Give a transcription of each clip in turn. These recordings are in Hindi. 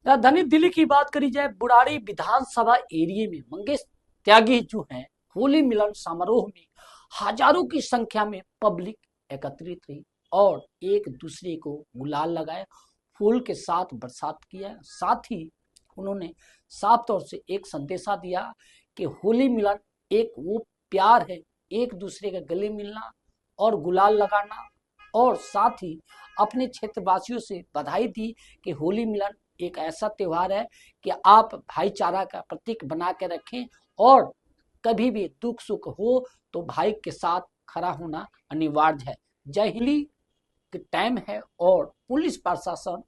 राजधानी दिल्ली की बात करी जाए, बुराड़ी विधानसभा एरिया में मंगेश त्यागी जो हैं होली मिलन समारोह में हजारों की संख्या में पब्लिक एकत्रित हुई और एक दूसरे को गुलाल लगाए, फूल के साथ बरसात किया। साथ ही उन्होंने साफ तौर से एक संदेशा दिया कि होली मिलन एक वो प्यार है, एक दूसरे के गले मिलना और गुलाल लगाना। और साथ ही अपने क्षेत्रवासियों से बधाई दी कि होली मिलन एक ऐसा त्योहार है कि आप भाईचारा का प्रतीक बना के रखें और कभी भी दुख सुख हो तो भाई के साथ खड़ा होना अनिवार्य है। जय हिंद के टाइम है और पुलिस प्रशासन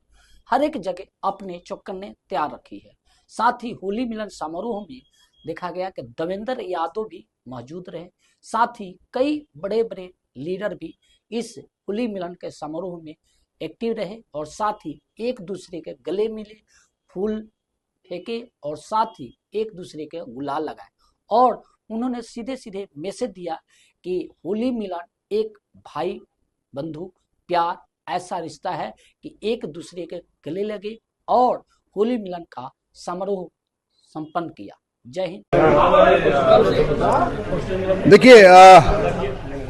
हर एक जगह अपने चौकन्ने तैयार रखी है। साथ ही होली मिलन समारोह में देखा गया कि देवेंद्र यादव भी मौजूद रहे। साथ ही कई बड़े बड़े लीडर भी इस होली मिलन के समारोह में एक्टिव रहे और साथ ही एक दूसरे के गले मिले, फूल फेंके और साथ ही एक दूसरे के गुलाल लगाए। और उन्होंने सीधे सीधे मैसेज दिया कि होली मिलन एक भाई बंधु प्यार ऐसा रिश्ता है कि एक दूसरे के गले लगे और होली मिलन का समारोह संपन्न किया। जय हिंद। देखिए,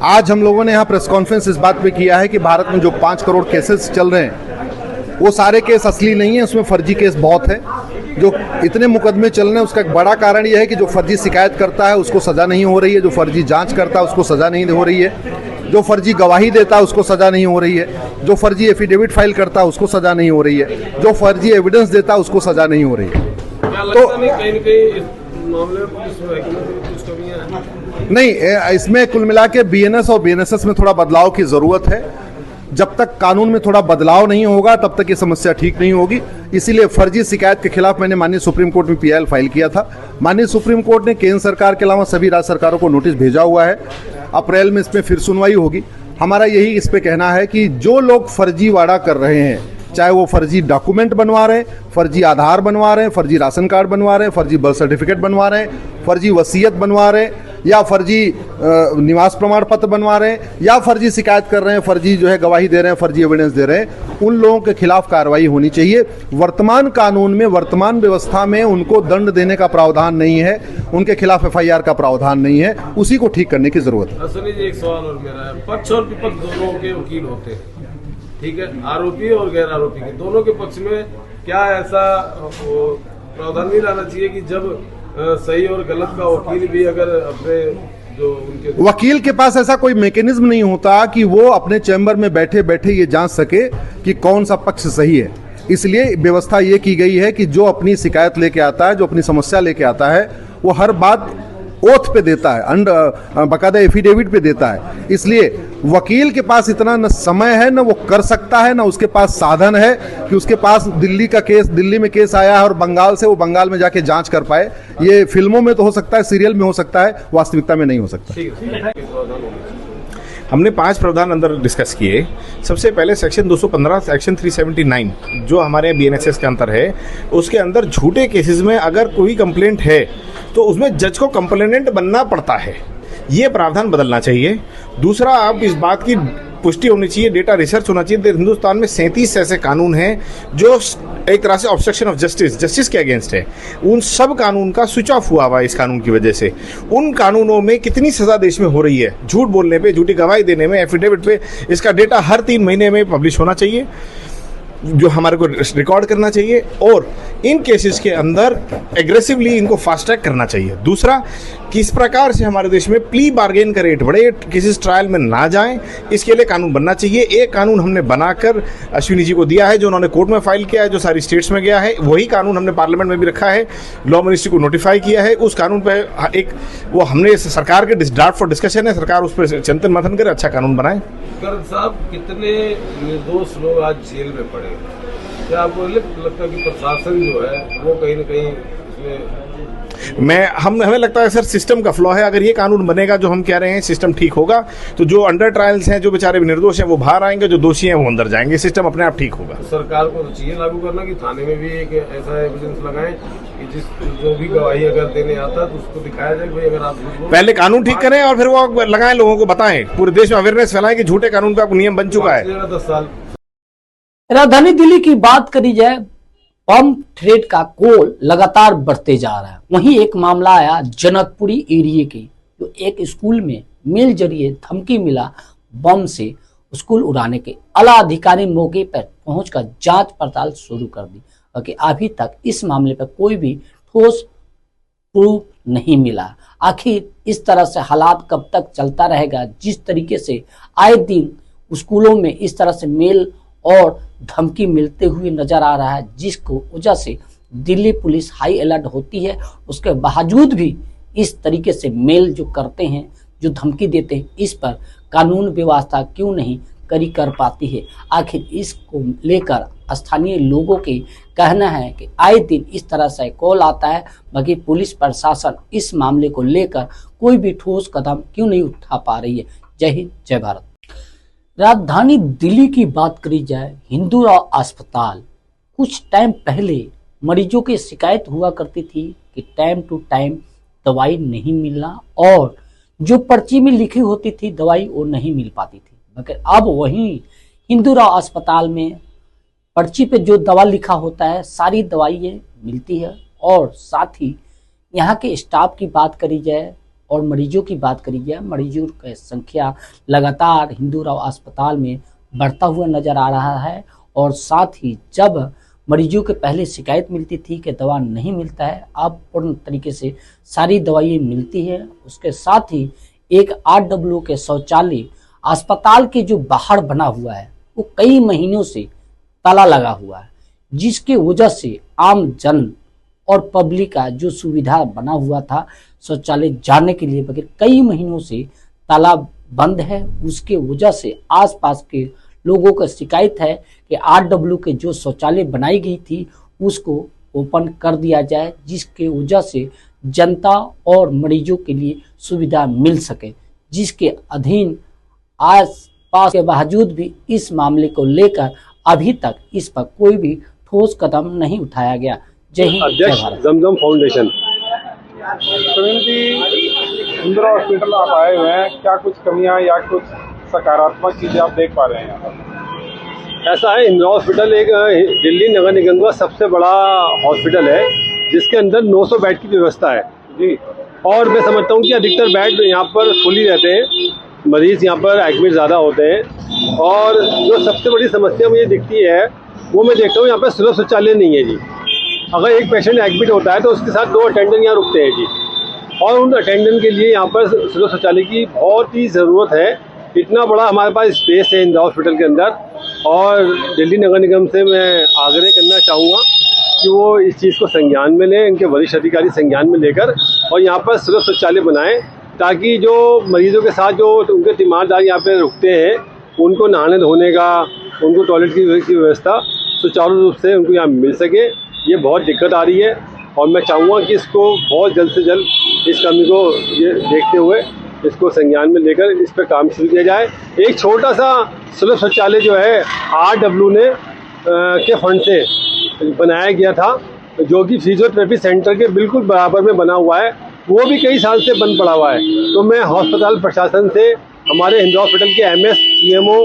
आज हम लोगों ने यहाँ प्रेस कॉन्फ्रेंस इस बात पे किया है कि भारत में जो 5 करोड़ केसेस चल रहे हैं वो सारे केस असली नहीं है, उसमें फर्जी केस बहुत है। जो इतने मुकदमे चल रहे हैं उसका एक बड़ा कारण यह है कि जो फर्जी शिकायत करता है उसको सज़ा नहीं हो रही है, जो फर्जी जांच करता है उसको सज़ा नहीं हो रही है, जो फर्जी गवाही देता है उसको सज़ा नहीं हो रही है, जो फर्जी एफिडेविट फाइल करता है उसको सज़ा नहीं हो रही है, जो फर्जी एविडेंस देता है उसको सज़ा नहीं हो रही है। तो नहीं, इसमें कुल मिला के बीएनएस और बीएनएसएस में थोड़ा बदलाव की ज़रूरत है। जब तक कानून में थोड़ा बदलाव नहीं होगा तब तक ये समस्या ठीक नहीं होगी। इसीलिए फर्जी शिकायत के खिलाफ मैंने माननीय सुप्रीम कोर्ट में पीआईएल फाइल किया था। माननीय सुप्रीम कोर्ट ने केंद्र सरकार के अलावा सभी राज्य सरकारों को नोटिस भेजा हुआ है। अप्रैल में इसमें फिर सुनवाई होगी। हमारा यही इस पे कहना है कि जो लोग फर्जीवाड़ा कर रहे हैं, चाहे वो फर्जी डॉक्यूमेंट बनवा रहे हैं, फर्जी आधार बनवा रहे हैं, फर्जी राशन कार्ड बनवा रहे हैं, फर्जी बर्थ सर्टिफिकेट बनवा रहे हैं, फर्जी वसीयत बनवा रहे हैं, या फर्जी निवास प्रमाण पत्र बनवा रहे हैं, या फर्जी शिकायत कर रहे हैं, फर्जी जो है गवाही दे रहे हैं, फर्जी एविडेंस दे रहे हैं, उन लोगों के खिलाफ कार्रवाई होनी चाहिए। वर्तमान कानून में, वर्तमान व्यवस्था में उनको दंड देने का प्रावधान नहीं है, उनके खिलाफ एफआईआर का प्रावधान नहीं है, उसी को ठीक करने की जरूरत है। असली जी एक सवाल और मेरा है, पक्ष और विपक्ष दोनों के वकील होते हैं, ठीक है, आरोपी और गैर आरोपी के दोनों के पक्ष में क्या ऐसा प्रावधान नहीं लाना चाहिए कि जब सही और गलत का वकील भी अगर अपने जो उनके वकील के पास ऐसा कोई मैकेनिज्म नहीं होता कि वो अपने चैम्बर में बैठे बैठे ये जांच सके कि कौन सा पक्ष सही है। इसलिए व्यवस्था ये की गई है कि जो अपनी शिकायत लेके आता है, जो अपनी समस्या लेके आता है, वो हर बात ओथ पे देता है, बाकायदा एफिडेविट पे देता है। इसलिए वकील के पास इतना न समय है, न वो कर सकता है, न उसके पास साधन है कि उसके पास दिल्ली में केस आया है और बंगाल से वो बंगाल में जाके जांच कर पाए। ये फिल्मों में तो हो सकता है, सीरियल में हो सकता है, वास्तविकता में नहीं हो सकता। हमने 5 प्रावधान अंदर डिस्कस किए। सबसे पहले सेक्शन 215 सेक्शन 379 जो हमारे बीएनएसएस के अंदर है, उसके अंदर झूठे केसेस में अगर कोई कंप्लेंट है तो उसमें जज को कंप्लेनेंट बनना पड़ता है। ये प्रावधान बदलना चाहिए। दूसरा, अब इस बात की पुष्टि होनी चाहिए, डेटा रिसर्च होना चाहिए। हिंदुस्तान में 37 ऐसे कानून हैं जो एक तरह से ऑब्स्ट्रक्शन ऑफ जस्टिस के अगेंस्ट है। उन सब कानून का स्विच ऑफ हुआ हुआ इस कानून की वजह से। उन कानूनों में कितनी सजा देश में हो रही है, झूठ बोलने पे, झूठी गवाही देने में, एफिडेविट पे, इसका डेटा हर 3 महीने में पब्लिश होना चाहिए, जो हमारे को रिकॉर्ड करना चाहिए। और इन केसेस के अंदर एग्रेसिवली इनको फास्ट ट्रैक करना चाहिए। दूसरा, किस प्रकार से हमारे देश में प्ली बार्गेन का रेट बढ़े, केसेस ट्रायल में ना जाएं, इसके लिए कानून बनना चाहिए। एक कानून हमने बनाकर अश्विनी जी को दिया है, जो उन्होंने कोर्ट में फाइल किया है, जो सारी स्टेट्स में गया है। वही कानून हमने पार्लियामेंट में भी रखा है, लॉ मिनिस्ट्री को नोटिफाई किया है। उस कानून पर एक वो हमने सरकार के ड्राफ्ट फॉर डिस्कशन है, सरकार उस पर चिंतन मंथन करे, अच्छा कानून बनाए। गर्ग साहब, कितने निर्दोष लोग आज जेल में पड़े, क्या आपको लगता है कि प्रशासन जो है वो कहीं ना कहीं इसमें हमें लगता है सर सिस्टम का फ्लॉ है। अगर ये कानून बनेगा जो हम कह रहे हैं, सिस्टम ठीक होगा तो जो अंडर ट्रायल्स हैं, जो बेचारे निर्दोष हैं वो बाहर आएंगे, जो दोषी हैं वो अंदर जाएंगे, सिस्टम अपने आप ठीक होगा। सरकार को तो चाहिए लागू करना कि थाने में भी एक ऐसा एविडेंस लगाएं कि जो भी गवाही अगर देने आता है तो उसको दिखाया जाए भाई अगर आप पहले कानून ठीक करें और फिर वो लगाएं, लोगों को बताएं, पूरे देश में अवेयरनेस फैलाएं कि झूठे कानून का नियम बन चुका है। 10 साल राजधानी दिल्ली की बात करी जाए, बम थ्रेट का कोल लगातार बढ़ते जा रहा है। वहीं एक मामला आया जनकपुरी एरिया के, जो एक स्कूल में मेल जरिए धमकी मिला बम से स्कूल उड़ाने के। आला अधिकारी मौके पर पहुंचकर जांच पड़ताल शुरू कर दी, क्योंकि अभी तक इस मामले पर कोई भी ठोस प्रूफ नहीं मिला। आखिर इस तरह से हालात कब तक चलता रहेगा? जिस तरीके से आए दिन स्कूलों में इस तरह से मेल और धमकी मिलते हुए नजर आ रहा है, जिसको वजह से दिल्ली पुलिस हाई अलर्ट होती है, उसके बावजूद भी इस तरीके से मेल जो करते हैं, जो धमकी देते हैं, इस पर कानून व्यवस्था क्यों नहीं कड़ी कर पाती है? आखिर इसको लेकर स्थानीय लोगों के कहना है कि आए दिन इस तरह से कॉल आता है, बाकी पुलिस प्रशासन इस मामले को लेकर कोई भी ठोस कदम क्यों नहीं उठा पा रही है। जय हिंद, जय भारत। राजधानी दिल्ली की बात करी जाए, हिंदूराव अस्पताल कुछ टाइम पहले मरीजों की शिकायत हुआ करती थी कि टाइम टू टाइम दवाई नहीं मिलना, और जो पर्ची में लिखी होती थी दवाई वो नहीं मिल पाती थी। मगर अब वहीं हिंदूराव अस्पताल में पर्ची पे जो दवा लिखा होता है सारी दवाइयाँ मिलती है, और साथ ही यहाँ के स्टाफ की बात करी जाए और मरीजों की बात करी जाए, मरीजों की संख्या लगातार हिंदूराव अस्पताल में बढ़ता हुआ नजर आ रहा है। और साथ ही जब मरीजों के पहले शिकायत मिलती थी कि दवा नहीं मिलता है, अब पूर्ण तरीके से सारी दवाइयाँ मिलती है। उसके साथ ही एक RW के शौचालय अस्पताल के जो बाहर बना हुआ है वो कई महीनों से ताला लगा हुआ है, जिसके वजह से आम जन और पब्लिक का जो सुविधा बना हुआ था शौचालय जाने के लिए, बगैर कई महीनों से ताला बंद है। उसके वजह से आसपास के लोगों का शिकायत है कि RW के जो शौचालय बनाई गई थी उसको ओपन कर दिया जाए, जिसके वजह से जनता और मरीजों के लिए सुविधा मिल सके, जिसके अधीन आसपास के बावजूद भी इस मामले को लेकर अभी तक इस पर कोई भी ठोस कदम नहीं उठाया गया। जय हिंद, जय भारत। जमजम फाउंडेशन। प्रवीण जी, हिंदूराव हॉस्पिटल आप आए हुए हैं, क्या कुछ कमियां या कुछ सकारात्मक चीजें आप देख पा रहे हैं यहाँ पर? ऐसा है, हिंदूराव हॉस्पिटल एक दिल्ली नगर निगम का सबसे बड़ा हॉस्पिटल है, जिसके अंदर 900 बेड की व्यवस्था है जी। और मैं समझता हूँ कि अधिकतर बेड यहाँ पर फुल ही रहते हैं, मरीज यहाँ पर एडमिट ज़्यादा होते हैं। और जो सबसे बड़ी समस्या मुझे दिखती है वो मैं देखता हूँ यहाँ पर सुलभ शौचालय नहीं है जी। अगर एक पेशेंट एडमिट होता है तो उसके साथ 2 अटेंडेंट यहाँ रुकते हैं जी, और उन अटेंडेंट के लिए यहाँ पर सुलभ शौचालय की बहुत ही ज़रूरत है। इतना बड़ा हमारे पास स्पेस है हिंदूराव हॉस्पिटल के अंदर, और दिल्ली नगर निगम से मैं आग्रह करना चाहूँगा कि वो इस चीज़ को संज्ञान में लें, इनके वरिष्ठ अधिकारी संज्ञान में लेकर और यहाँ पर सुलभ शौचालय बनाएं, ताकि जो मरीजों के साथ जो उनके तीमारदार यहाँ पे रुकते हैं उनको नहाने धोने का, उनको टॉयलेट की व्यवस्था सुचारू रूप से उनको यहाँ मिल सके। ये बहुत दिक्कत आ रही है, और मैं चाहूँगा कि इसको बहुत जल्द से जल्द इस कमी को ये देखते हुए इसको संज्ञान में लेकर इस पर काम शुरू किया जाए। एक छोटा सा सुलभ शौचालय जो है RW ने के फंड से बनाया गया था, जो कि फिजियोथेरेपी सेंटर के बिल्कुल बराबर में बना हुआ है, वो भी कई साल से बंद पड़ा हुआ है। तो मैं अस्पताल प्रशासन से, हमारे हिंदूराव हॉस्पिटल के MS, CMO,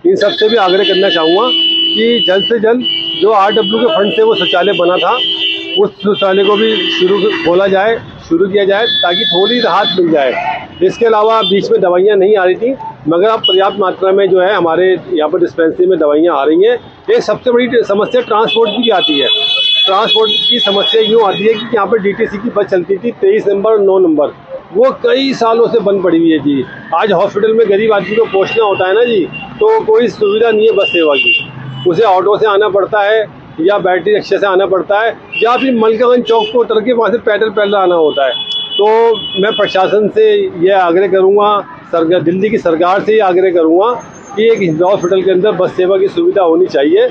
इन सब से भी आग्रह करना चाहूँगा कि जल्द से जल्द जो RW के फंड से वो शौचालय बना था उस शौचालय को भी शुरू किया जाए, ताकि थोड़ी राहत मिल जाए। इसके अलावा बीच में दवाइयाँ नहीं आ रही थी, मगर अब पर्याप्त मात्रा में जो है हमारे यहाँ पर डिस्पेंसरी में दवाइयाँ आ रही हैं। एक सबसे बड़ी समस्या ट्रांसपोर्ट की आती है। ट्रांसपोर्ट की समस्या यूँ आती है कि यहाँ पर DTC की बस चलती थी 23 नंबर और 9 नंबर, वो कई सालों से बंद पड़ी हुई है जी। आज हॉस्पिटल में गरीब आदमी को पहुँचना होता है ना जी, तो कोई सुविधा नहीं है बस सेवा की। उसे ऑटो से आना पड़ता है या बैटरी रिक्शा से आना पड़ता है, या फिर मलकागंज चौक को उतर के वहाँ से पैदल आना होता है। तो मैं प्रशासन से यह आग्रह करूँगा, दिल्ली की सरकार से ये आग्रह करूँगा कि एक हिंदूराव हॉस्पिटल के अंदर बस सेवा की सुविधा होनी चाहिए।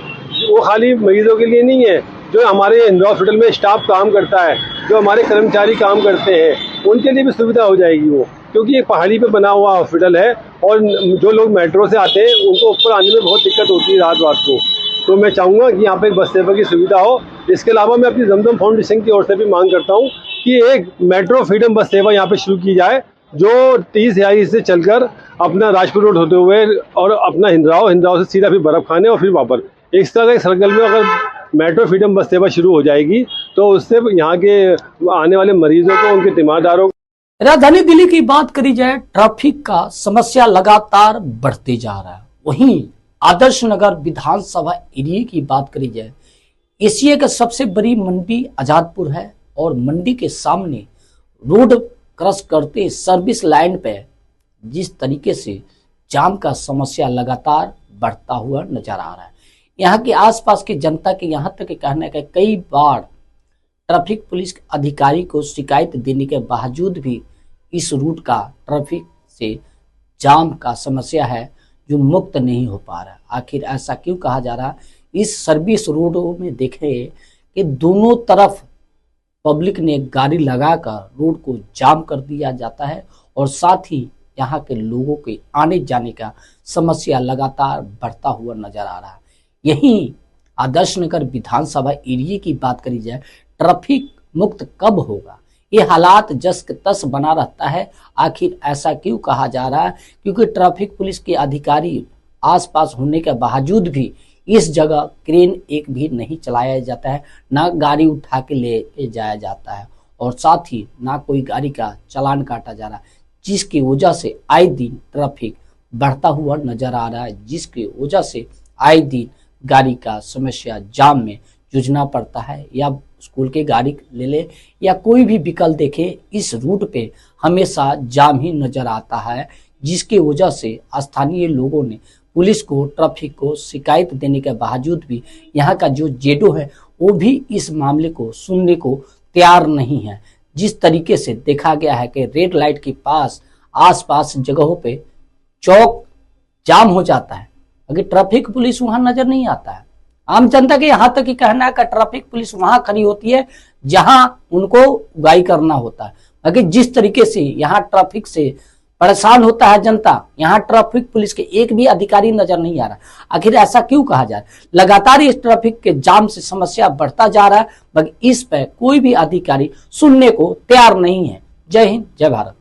वो खाली मरीजों के लिए नहीं है, जो हमारे हिंदूराव हॉस्पिटल में स्टाफ काम करता है, जो हमारे कर्मचारी काम करते हैं, उनके लिए भी सुविधा हो जाएगी वो, क्योंकि ये पहाड़ी पे बना हुआ हॉस्पिटल है और जो लोग मेट्रो से आते हैं उनको ऊपर आने में बहुत दिक्कत होती है रात को। तो मैं चाहूँगा कि यहाँ पे बस सेवा की सुविधा हो। इसके अलावा मैं अपनी जमजम फाउंडेशन की ओर से भी मांग करता हूँ कि एक मेट्रो फ्रीडम बस सेवा यहाँ पे शुरू की जाए, जो 30 यारी से चलकर अपना राजपुर रोड होते हुए और अपना हिंदूराव से सीधा फिर बर्फ खाने और फिर वापस इस तरह के सर्कल में अगर मेट्रो फ्रीडम बस सेवा शुरू हो जाएगी तो उससे यहाँ के आने वाले मरीजों को, उनके तीमारदारों को। राजधानी दिल्ली की बात करी जाए, ट्रैफिक का समस्या लगातार बढ़ते जा रहा है। वहीं आदर्श नगर विधानसभा एरिया की बात करी जाए, एशिया का सबसे बड़ी मंडी आजादपुर है और मंडी के सामने रोड क्रॉस करते सर्विस लाइन पे जिस तरीके से जाम का समस्या लगातार बढ़ता हुआ नजर आ रहा है, यहाँ के आसपास की जनता के यहाँ तक कहना है कि कई बार ट्रैफिक पुलिस अधिकारी को शिकायत देने के बावजूद भी इस रूट का ट्रैफिक से जाम का समस्या है जो मुक्त नहीं हो पा रहा। आखिर ऐसा क्यों कहा जा रहा है? इस सर्विस रोडों में देखें कि दोनों तरफ पब्लिक ने गाड़ी लगाकर रोड को जाम कर दिया जाता है और साथ ही यहाँ के लोगों के आने जाने का समस्या लगातार बढ़ता हुआ नजर आ रहा है। यहीं आदर्श नगर विधानसभा एरिया की बात करी जाए, ट्रैफिक मुक्त कब होगा? ये हालात जस के तस बना रहता है। आखिर ऐसा क्यों कहा जा रहा है? क्योंकि ट्रैफिक पुलिस के अधिकारी आसपास होने के बावजूद भी इस जगह क्रेन एक भी नहीं चलाया जाता है, ना गाड़ी उठा के ले जाया जाता है और साथ ही ना कोई गाड़ी का चालान काटा जा रहा है, जिसकी वजह से आए दिन ट्रैफिक बढ़ता हुआ नजर आ रहा है, जिसकी वजह से आए दिन गाड़ी का समस्या जाम में जूझना पड़ता है। या स्कूल के गाड़ी ले ले या कोई भी व्हीकल देखे, इस रूट पे हमेशा जाम ही नजर आता है, जिसकी वजह से स्थानीय लोगों ने पुलिस को, ट्रैफिक को शिकायत देने के बावजूद भी यहाँ का जो जेडो है वो भी इस मामले को सुनने को तैयार नहीं है। जिस तरीके से देखा गया है कि रेड लाइट के पास आसपास जगहों पे चौक जाम हो जाता है, अगर ट्रैफिक पुलिस वहां नजर नहीं आता है। आम जनता के यहाँ तक ही कहना है कि ट्रैफिक पुलिस वहां खड़ी होती है जहां उनको उगाई करना होता है, अगर जिस तरीके से यहाँ ट्रैफिक से परेशान होता है जनता, यहाँ ट्रैफिक पुलिस के एक भी अधिकारी नजर नहीं आ रहा। आखिर ऐसा क्यों कहा जा रहा है? लगातार इस ट्रैफिक के जाम से समस्या बढ़ता जा रहा है, मगर इस पर कोई भी अधिकारी सुनने को तैयार नहीं है। जय हिंद, जय भारत।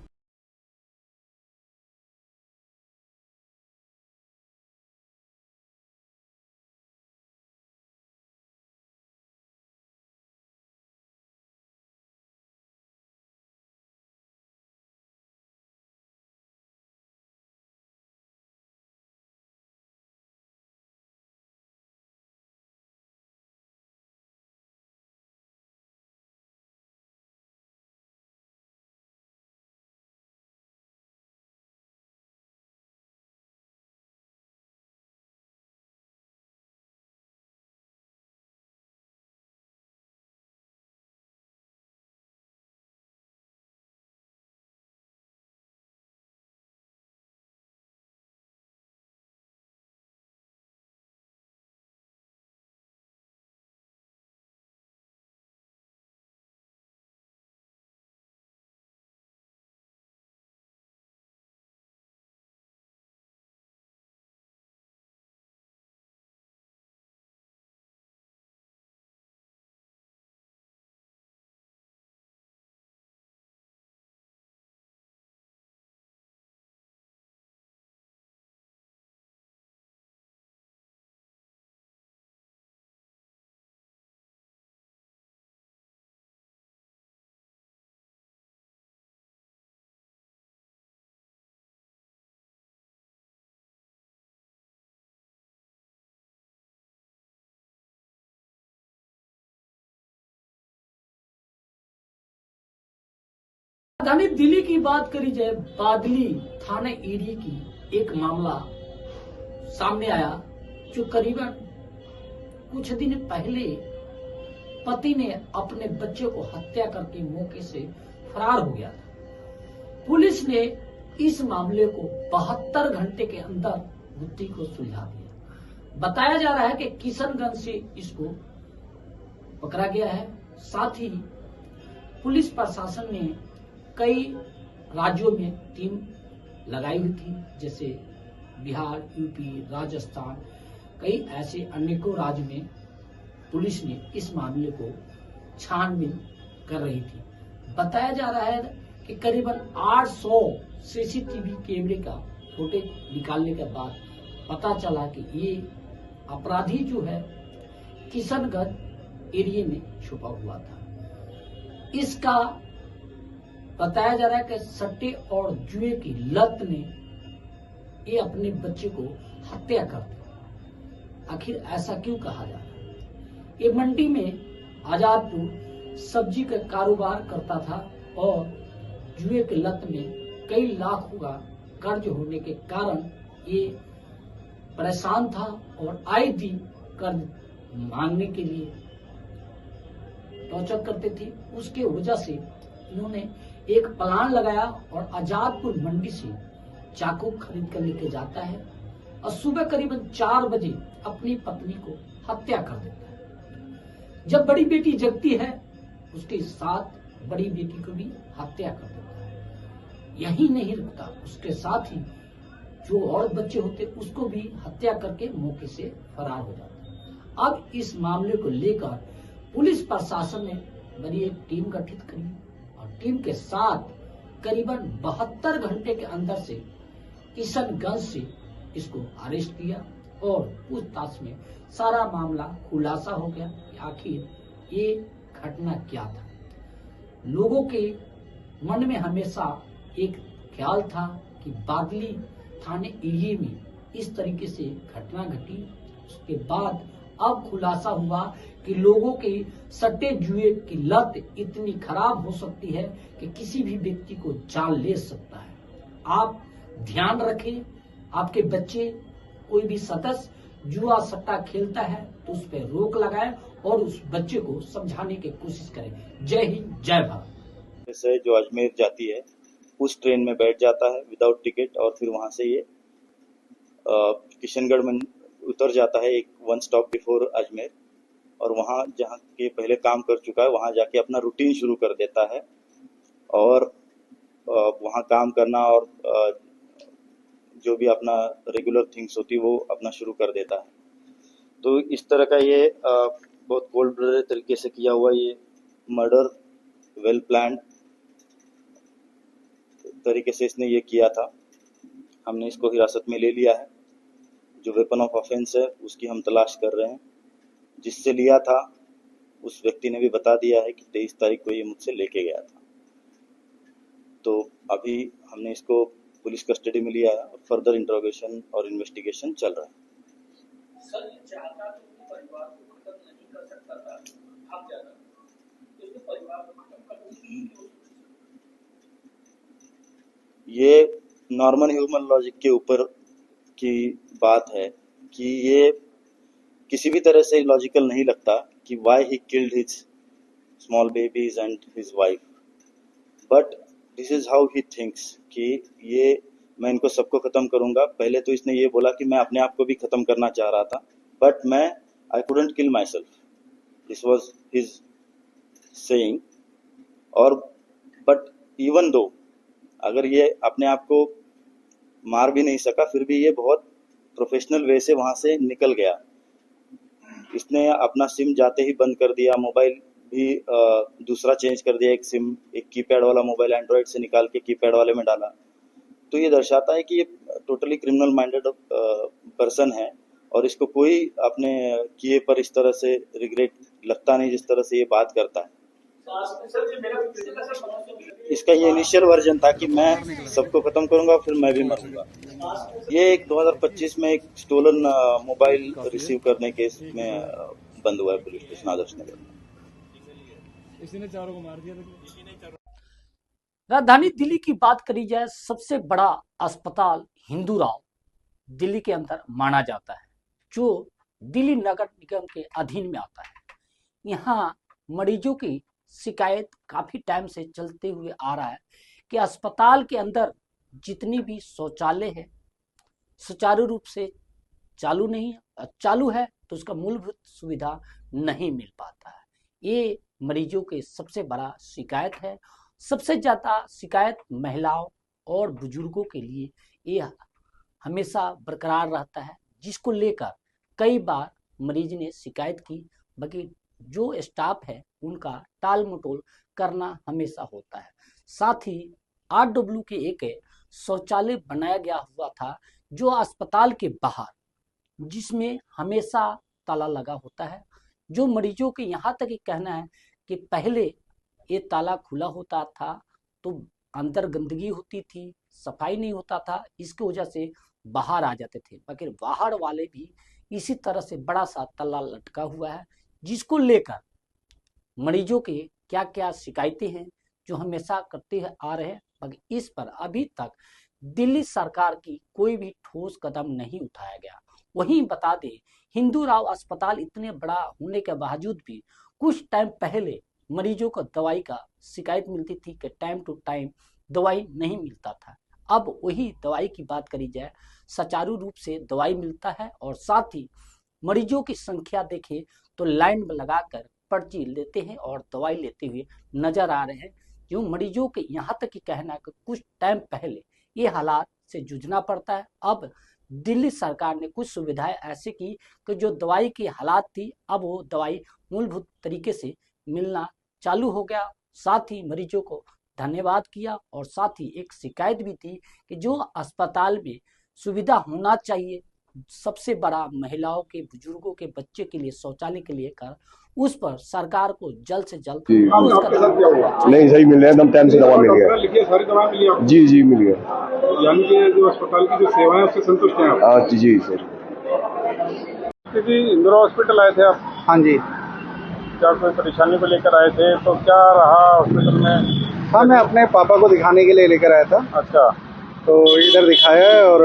राजधानी दिल्ली की बात करी जाए, बादली थाना एरिया की एक मामला सामने आया जो करीबन कुछ दिन पहले पति ने अपने बच्चे को हत्या करके मौके से फरार हो गया था। पुलिस ने इस मामले को 72 घंटे के अंदर मुद्दे को सुलझा दिया। बताया जा रहा है कि किशनगंज से इसको पकड़ा गया है। साथ ही पुलिस प्रशासन ने कई राज्यों में टीम लगाई हुई थी, जैसे बिहार, यूपी, राजस्थान, कई ऐसे अनेकों राज्य में पुलिस ने इस मामले को छानबीन कर रही थी। बताया जा रहा है कि करीबन 800 सीसीटीवी कैमरे का फुटेज निकालने के बाद पता चला कि ये अपराधी जो है किशनगंज एरिया में छुपा हुआ था। इसका बताया जा रहा है कि सट्टे और जुए की लत ने ये अपने बच्चे को हत्या कर दी। आखिर ऐसा क्यों कहा जा रहा है? ये मंडी में आजादपुर सब्जी का कारोबार करता था और जुए के लत में कई लाखों का कर्ज होने के कारण ये परेशान था और आए दिन कर्ज मांगने के लिए टॉर्चर करते थे। उसके वजह से इन्होंने एक प्लान लगाया और आजादपुर मंडी से चाकू खरीद कर लेके जाता है और सुबह करीबन 4 बजे अपनी पत्नी को हत्या कर देता है। जब बड़ी बेटी जगती है उसके साथ बड़ी बेटी को भी हत्या कर देता है। यही नहीं रुकता, उसके साथ ही जो और बच्चे होते उसको भी हत्या करके मौके से फरार हो जाता है। अब इस मामले को लेकर पुलिस प्रशासन ने बड़ी एक टीम गठित करी और टीम के साथ करीबन 72 घंटे के अंदर से किशनगंज से इसको अरेस्ट किया और पूछताछ में सारा मामला खुलासा हो गया कि आखिर ये घटना क्या था। लोगों के मन में हमेशा एक ख्याल था कि बादली थाने एरिया में इस तरीके से घटना घटी। उसके बाद अब खुलासा हुआ कि लोगों की सट्टे जुए की लत इतनी खराब हो सकती है कि किसी भी व्यक्ति को जान ले सकता है। आप ध्यान रखें, आपके बच्चे कोई भी सदस्य जुआ सट्टा खेलता है तो उस पर रोक लगाए और उस बच्चे को समझाने की कोशिश करें। जय हिंद, जय भारत। जैसे जो अजमेर जाती है उस ट्रेन में बैठ जाता है विदाउट टिकट और फिर वहां से ये किशनगढ़ में उतर जाता है, एक 1 स्टॉप बिफोर अजमेर, और वहाँ जहाँ के पहले काम कर चुका है वहाँ जाके अपना रूटीन शुरू कर देता है और वहाँ काम करना और जो भी अपना रेगुलर थिंग्स होती वो अपना शुरू कर देता है। तो इस तरह का ये बहुत कोल्ड ब्लडेड तरीके से किया हुआ ये मर्डर वेल प्लान्ड तरीके से इसने ये किया था। हमने इसको हिरासत में ले लिया है। जो वेपन ऑफ ऑफेंस है उसकी हम तलाश कर रहे हैं। जिससे लिया था उस व्यक्ति ने भी बता दिया है कि 23 तारीख को ये मुझसे लेके गया था। तो अभी हमने इसको पुलिस कस्टडी में लिया है और फर्दर इंट्रोगेशन और इन्वेस्टिगेशन चल रहा है। सर, ये चाहता तो परिवार को खत्म नहीं कर सकता था, हम ज्यादा तो परिवार को खत्म कर ये नॉर्मल ह्यूमन लॉजिक के ऊपर की बात है कि ये किसी भी तरह से लॉजिकल नहीं लगता कि why he killed his small babies and his wife, but this is how he thinks कि ये मैं इनको सबको खत्म करूंगा। पहले तो इसने ये बोला कि मैं अपने आप को भी खत्म करना चाह रहा था, बट मैं I couldn't kill my self, this was his saying. और बट इवन दो अगर ये अपने आप को मार भी नहीं सका फिर भी ये बहुत प्रोफेशनल वे से वहां से निकल गया। इसने अपना सिम जाते ही बंद कर दिया, मोबाइल भी दूसरा चेंज कर दिया, एक सिम एक कीपैड वाला मोबाइल एंड्रॉयड से निकाल के कीपैड वाले में डाला। तो ये दर्शाता है कि ये टोटली क्रिमिनल माइंडेड पर्सन है और इसको कोई अपने किए पर इस तरह से रिग्रेट लगता नहीं जिस तरह से ये बात करता है। इसका ये इनिशियल वर्जन था कि मैं सबको खत्म करूंगा फिर मैं भी मरूंगा। ये एक 2025 में एक स्टोलन मोबाइल रिसीव करने केस में बंद हुआ है पुलिस स्टेशन आदर्श नगर में। इसी ने चारों को मार दिया। राजधानी दिल्ली की बात करी जाए, सबसे बड़ा अस्पताल हिंदूराव दिल्ली के अंदर माना जाता है, जो दिल्ली नगर निगम के अधीन में आता है। यहाँ मरीजों की शिकायत काफी टाइम से चलते हुए आ रहा है कि अस्पताल के अंदर जितनी भी शौचालय है सुचारू रूप से चालू नहीं है, चालू है तो उसका मूलभूत सुविधा नहीं मिल पाता है। ये मरीजों के सबसे बड़ा शिकायत है। सबसे ज्यादा शिकायत महिलाओं और बुजुर्गों के लिए ये हमेशा बरकरार रहता है, जिसको लेकर कई बार मरीज ने शिकायत की, बाकी जो स्टाफ है उनका टाल मटोल करना हमेशा होता है। साथ ही RW के एक शौचालय बनाया गया हुआ था जो अस्पताल के बाहर, जिसमें हमेशा ताला लगा होता है, जो मरीजों के यहाँ तक ही कहना है कि पहले ये ताला खुला होता था तो अंदर गंदगी होती थी, सफाई नहीं होता था, इसकी वजह से बाहर आ जाते थे, मगर बाहर वाले भी इसी तरह से बड़ा सा ताला लटका हुआ है, जिसको लेकर मरीजों के क्या क्या शिकायतें हैं जो हमेशा करते आ रहे हैं, मगर इस पर अभी तक दिल्ली सरकार की कोई भी ठोस कदम नहीं उठाया गया। वहीं बता दें, हिंदू राव अस्पताल इतने बड़ा होने के बावजूद भी कुछ टाइम पहले मरीजों को दवाई का शिकायत मिलती थी कि टाइम टू टाइम दवाई नहीं मिलता था। अब वही दवाई की बात करी जाए, सुचारू रूप से दवाई मिलता है और साथ ही मरीजों की संख्या देखें तो लाइन में लगाकर पर्ची लेते हैं और दवाई लेते हुए नजर आ रहे हैं। जो मरीजों के यहाँ तक ही कहना है कि कुछ टाइम पहले ये हालात से जूझना पड़ता है। अब दिल्ली सरकार ने कुछ सुविधाएं ऐसी की कि जो दवाई की हालात थी, अब वो दवाई मूलभूत तरीके से मिलना चालू हो गया। साथ ही मरीजों को धन्यवाद किया और साथ ही एक शिकायत भी थी कि जो अस्पताल में सुविधा होना चाहिए, सबसे बड़ा महिलाओं के, बुजुर्गों के, बच्चे के लिए शौचालय के लिए कर, उस पर सरकार को जल्द से जल्द नहीं सही मिल रहा है, एकदम टाइम से दवा मिल गया। लिखिए सारी दवा मिली आपको? जी जी मिल गया। यानी कि जो अस्पताल की जो सेवा है उससे संतुष्ट हैं आप? हाँ जी सर। क्योंकि इंदिरा हॉस्पिटल आए थे आप? हाँ जी। क्या कोई परेशानी को लेकर आए थे, तो क्या रहा हॉस्पिटल में? हाँ, मैं अपने पापा को दिखाने के लिए लेकर आया था। अच्छा, तो इधर दिखाया है और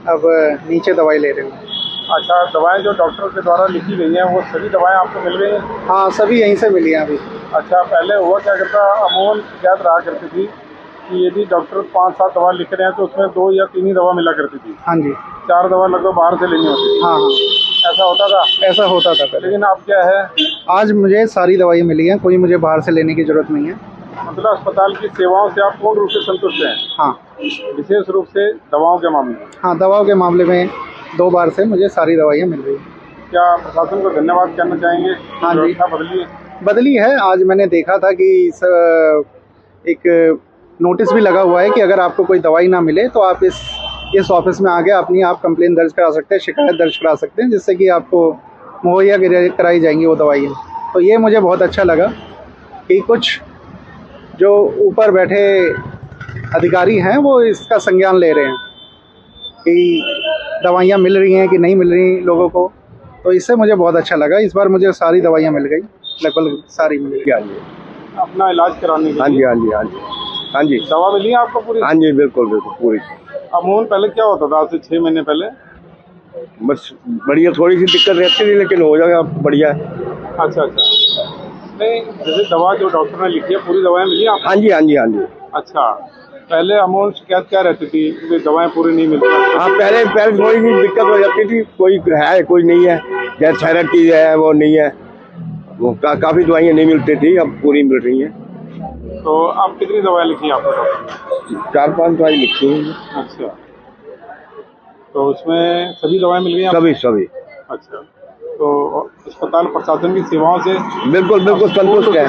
अब नीचे दवाई ले रहे हूँ। अच्छा, दवाएं जो डॉक्टर के द्वारा लिखी गई हैं वो सभी दवाएं आपको मिल गई हैं? हाँ, सभी यहीं से मिली हैं अभी। अच्छा, पहले हुआ क्या करता, अमूमन शिकायत रहा करती थी कि यदि डॉक्टर 5-7 दवा लिख रहे हैं तो उसमें 2 या 3 ही दवा मिला करती थी। हाँ जी। 4 दवा लगभग बाहर से लेनी होती थी। हाँ हाँ, ऐसा होता था? ऐसा होता था पहले। लेकिन अब क्या है, आज मुझे सारी दवाइयाँ मिली हैं, कोई मुझे बाहर से लेने की जरूरत नहीं है। मतलब अस्पताल की सेवाओं से आप पूर्ण रूप से संतुष्ट हैं? हाँ, विशेष रूप से दवाओं के मामले में? हाँ, दवाओं के मामले में 2 बार से मुझे सारी दवाइयाँ मिल रही हैं। क्या प्रशासन को धन्यवाद करना चाहेंगे? हाँ जी, व्यवस्था बदली है। आज मैंने देखा था कि एक नोटिस भी लगा हुआ है कि अगर आपको कोई दवाई ना मिले तो आप इस ऑफिस में आके अपनी आप कंप्लेन दर्ज करा सकते हैं, शिकायत दर्ज करा सकते हैं, जिससे कि आपको मुहैया कराई जाएंगी वो दवाइयाँ। तो ये मुझे बहुत अच्छा लगा कि कुछ जो ऊपर बैठे अधिकारी हैं वो इसका संज्ञान ले रहे हैं कि दवाइयाँ मिल रही हैं कि नहीं मिल रही लोगों को। तो इससे मुझे बहुत अच्छा लगा। इस बार मुझे सारी दवाइयाँ मिल गई, लगभग सारी मिल गई। हाँ जी, अपना इलाज कराने के हाँ जी, हाँ जी, हाँ जी, हाँ जी। दवा मिली है आपको पूरी? हाँ जी, बिल्कुल बिल्कुल पूरी। अमूमन पहले क्या होता था, आज से 6 महीने पहले? बस बढ़िया, थोड़ी सी दिक्कत रहती थी लेकिन हो जाएगा बढ़िया। अच्छा अच्छा, नहीं जैसे दवा जो डॉक्टर ने लिखी है पूरी दवाएं मिली आपको? हाँ जी, हाँ जी, हाँ जी। अच्छा, पहले अमूमन शिकायत क्या रहती थी कि दवाएं पूरी नहीं मिलती? हाँ, पहले थोड़ी सी दिक्कत हो जाती थी, कोई है कोई नहीं है, जैसे थायराइड की है वो नहीं है, वो काफ़ी दवाइयाँ नहीं मिलती थी, अब पूरी मिल रही हैं। तो अब कितनी दवाएं लिखी आपको डॉक्टर ने? 4-5 दवाई लिखी हैं। अच्छा, तो उसमें सभी दवाएं मिल गई? सभी। अच्छा, तो अस्पताल प्रशासन की सेवाओं से बिल्कुल संतुष्ट है।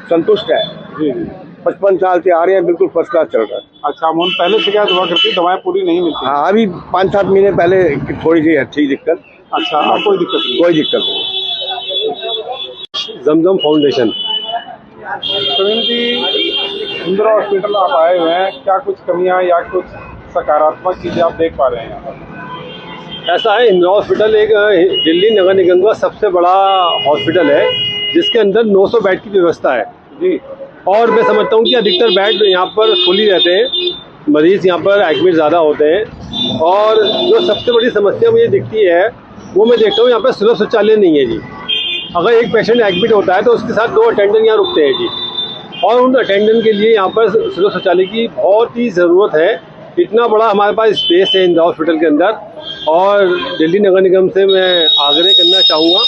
संतुष्ट है जी जी। 55 साल से आ रहे हैं, बिल्कुल फर्स्ट क्लास चल रहा है। अच्छा, अमूमन पहले शिकायत हुआ करती दवाएं पूरी नहीं मिलती? हाँ, अभी 5-7 महीने पहले थोड़ी सी अच्छी दिक्कत। अच्छा, अब कोई दिक्कत नहीं? कोई दिक्कत नहीं। जमजम फाउंडेशन। प्रवीण जी, इंदिरा हॉस्पिटल आप आए हुए हैं, क्या कुछ कमियां या कुछ सकारात्मक चीजें आप देख पा रहे हैं यहाँ पर? ऐसा है, इंदिरा हॉस्पिटल एक दिल्ली नगर निगम का सबसे बड़ा हॉस्पिटल है जिसके अंदर 900 बेड की व्यवस्था है जी। और मैं समझता हूँ कि अधिकतर बेड यहाँ पर फुली रहते हैं, मरीज़ यहाँ पर एडमिट ज़्यादा होते हैं। और जो सबसे बड़ी समस्या मुझे दिखती है वो मैं देखता हूँ यहाँ पर सुलभ शौचालय नहीं है जी। अगर एक पेशेंट एडमिट होता है तो उसके साथ 2 अटेंडेंट यहाँ रुकते हैं जी, और उन अटेंडेंट के लिए यहाँ पर सुलभ शौचालय की बहुत ही ज़रूरत है। इतना बड़ा हमारे पास स्पेस है इंदिरा हॉस्पिटल के अंदर, और दिल्ली नगर निगम से मैं आग्रह करना चाहूँगा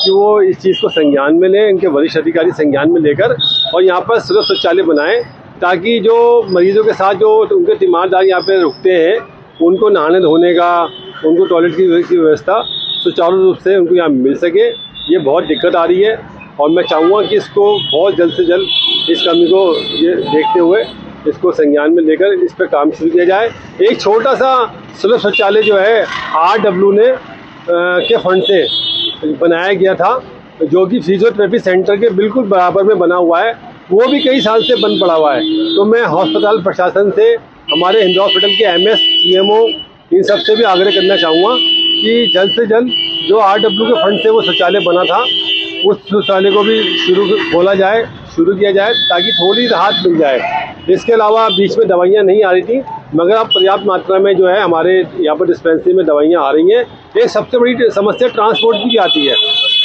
कि वो इस चीज़ को संज्ञान में लें, इनके वरिष्ठ अधिकारी संज्ञान में लेकर और यहाँ पर सुलभ शौचालय बनाएं, ताकि जो मरीजों के साथ जो उनके तीमारदार यहाँ पे रुकते हैं उनको नहाने धोने का, उनको टॉयलेट की व्यवस्था सुचारू रूप से उनको यहाँ मिल सके। ये बहुत दिक्कत आ रही है और मैं चाहूँगा कि इसको बहुत जल्द से जल्द इस कमी को ये देखते हुए इसको संज्ञान में लेकर इस पर काम शुरू किया जाए। एक छोटा सा सुलभ शौचालय जो है RW ने के फंड से बनाया गया था, जो कि फिजियोथेरेपी सेंटर के बिल्कुल बराबर में बना हुआ है, वो भी कई साल से बंद पड़ा हुआ है। तो मैं अस्पताल प्रशासन से, हमारे हिंदू हॉस्पिटल के MS, CMO, इन सब से भी आग्रह करना चाहूँगा कि जल्द से जल्द जो RW के फंड से वो शौचालय बना था, उस शौचालय को भी शुरू किया जाए ताकि थोड़ी राहत मिल जाए। इसके अलावा बीच में दवाइयाँ नहीं आ रही थी, मगर अब पर्याप्त मात्रा में जो है हमारे यहाँ पर डिस्पेंसरी में दवाइयाँ आ रही हैं। एक सबसे बड़ी समस्या ट्रांसपोर्ट की आती है।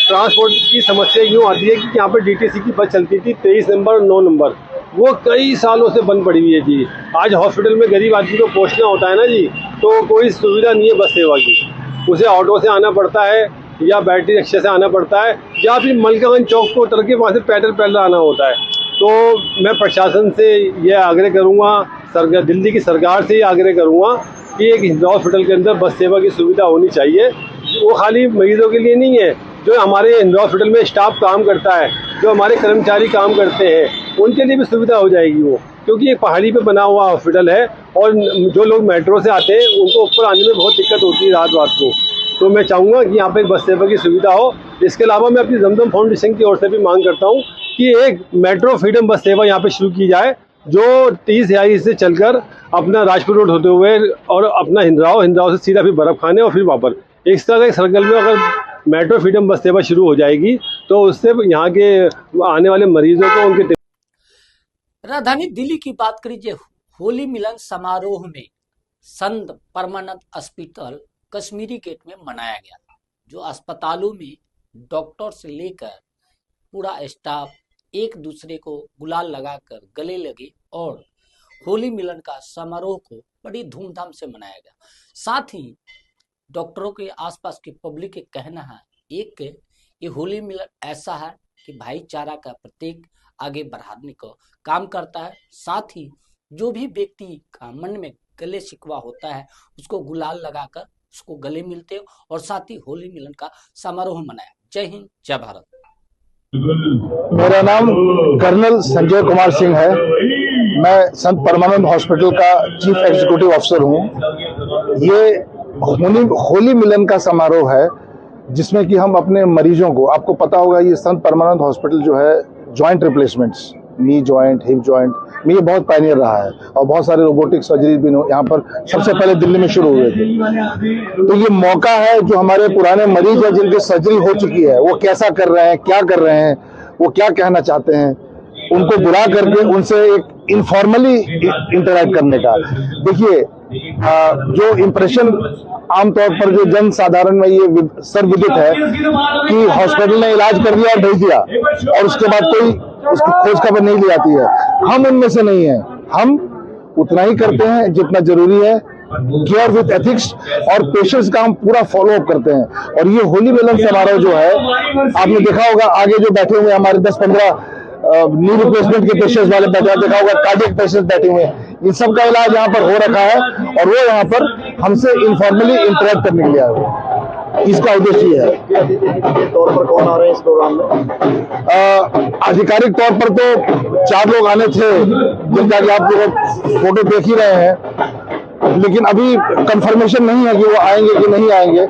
ट्रांसपोर्ट की समस्या यूँ आती है कि यहाँ पर DTC की बस चलती थी 23 नंबर और 9 नंबर, वो कई सालों से बंद पड़ी हुई है जी। आज हॉस्पिटल में गरीब आदमी को पहुँचना होता है ना जी, तो कोई सुविधा नहीं है बस सेवा की। उसे ऑटो से आना पड़ता है या बैटरी रिक्शा से आना पड़ता है या फिर मलकागंज चौक को उतर के वहाँ से पैदल आना होता है। तो मैं प्रशासन से यह आग्रह करूँगा, दिल्ली की सरकार से ये आग्रह करूँगा कि एक हिंदू हॉस्पिटल के अंदर बस सेवा की सुविधा होनी चाहिए। वो खाली मरीजों के लिए नहीं है, जो हमारे हिंदू हॉस्पिटल में स्टाफ काम करता है, जो हमारे कर्मचारी काम करते हैं, उनके लिए भी सुविधा हो जाएगी वो, क्योंकि ये पहाड़ी पे बना हुआ हॉस्पिटल है और जो लोग मेट्रो से आते हैं उनको ऊपर आने में बहुत दिक्कत होती है रात को। तो मैं चाहूँगा कि यहाँ पे एक बस सेवा की सुविधा हो। इसके अलावा मैं अपनी जमजम फाउंडेशन की ओर से भी मांग करता हूँ कि एक मेट्रो फ्रीडम बस सेवा यहाँ पे शुरू की जाए, जो 30 यारी से चलकर अपना राजपुर रोड होते हुए और अपना हिंद्राव से सीधा फिर बर्फ खाने और फिर वापस, इस तरह के सर्कल में अगर मेट्रो फ्रीडम बस सेवा शुरू हो जाएगी तो उससे यहाँ के आने वाले मरीजों को उनके राजधानी दिल्ली की बात करिए, होली मिलन समारोह में संत परमानंद हॉस्पिटल कश्मीरी गेट में मनाया गया था, जो अस्पतालों में डॉक्टर से लेकर पूरा स्टाफ एक दूसरे को गुलाल लगाकर गले लगे और होली मिलन का समारोह को बड़ी धूमधाम से मनाया गया। साथ ही डॉक्टरों के आसपास की पब्लिक के कहना है ये होली मिलन ऐसा है कि भाईचारा का प्रतीक आगे बढ़ाने का काम करता है। साथ ही जो भी व्यक्ति का मन में गले शिकवा होता है उसको गुलाल लगाकर उसको गले मिलते हैं और साथ ही होली मिलन का समारोह मनाया। जय हिंद, जय भारत। मेरा नाम कर्नल संजय कुमार सिंह है। मैं संत परमानंद हॉस्पिटल का चीफ एग्जीक्यूटिव ऑफिसर हूँ। ये होली मिलन का समारोह है जिसमें कि हम अपने मरीजों को, आपको पता होगा ये संत परमानंद हॉस्पिटल जो है joint replacements, knee joint, hip joint में ये बहुत पायनियर रहा है और बहुत सारे रोबोटिक सर्जरी भी यहाँ पर सबसे पहले दिल्ली में शुरू हुए थे। तो ये मौका है, जो हमारे पुराने मरीज हैं जिनकी सर्जरी हो चुकी है वो कैसा कर रहे हैं, क्या कर रहे हैं, वो क्या कहना चाहते हैं, उनको बुला करके उनसे एक इनफॉर्मली इंटरैक्ट करने का। देखिए जो इम्प्रेशन आमतौर पर जो जन साधारण में ये सर्वविदित है कि हॉस्पिटल ने इलाज कर दिया और भेज दिया और उसके बाद कोई उसकी खोज खबर नहीं ली जाती है। हम उनमें से नहीं है, हम उतना ही करते हैं जितना जरूरी है, केयर विद एथिक्स, और पेशेंट्स का हम पूरा फॉलो अप करते हैं। और ये होली मिलन समारोह जो है, आपने देखा होगा आगे जो बैठे हुए हमारे 10-15 नी रिप्लेसमेंट के पेशेंट्स वाले बैठे, देखा होगा कार्डियक पेशेंट्स बैठे हुए हैं, इन सब का इलाज यहाँ पर हो रखा है और वो यहाँ पर हमसे इनफॉर्मली इंटरेक्ट करने के लिए आए हुए। इसका उद्देश्य है। तौर पर कौन आ रहे हैं इस प्रोग्राम में? आधिकारिक तौर पर तो 4 लोग आने थे जिनका कि आप लोग फोटो देख ही रहे हैं, लेकिन अभी कंफर्मेशन नहीं है कि वो आएंगे कि नहीं आएंगे,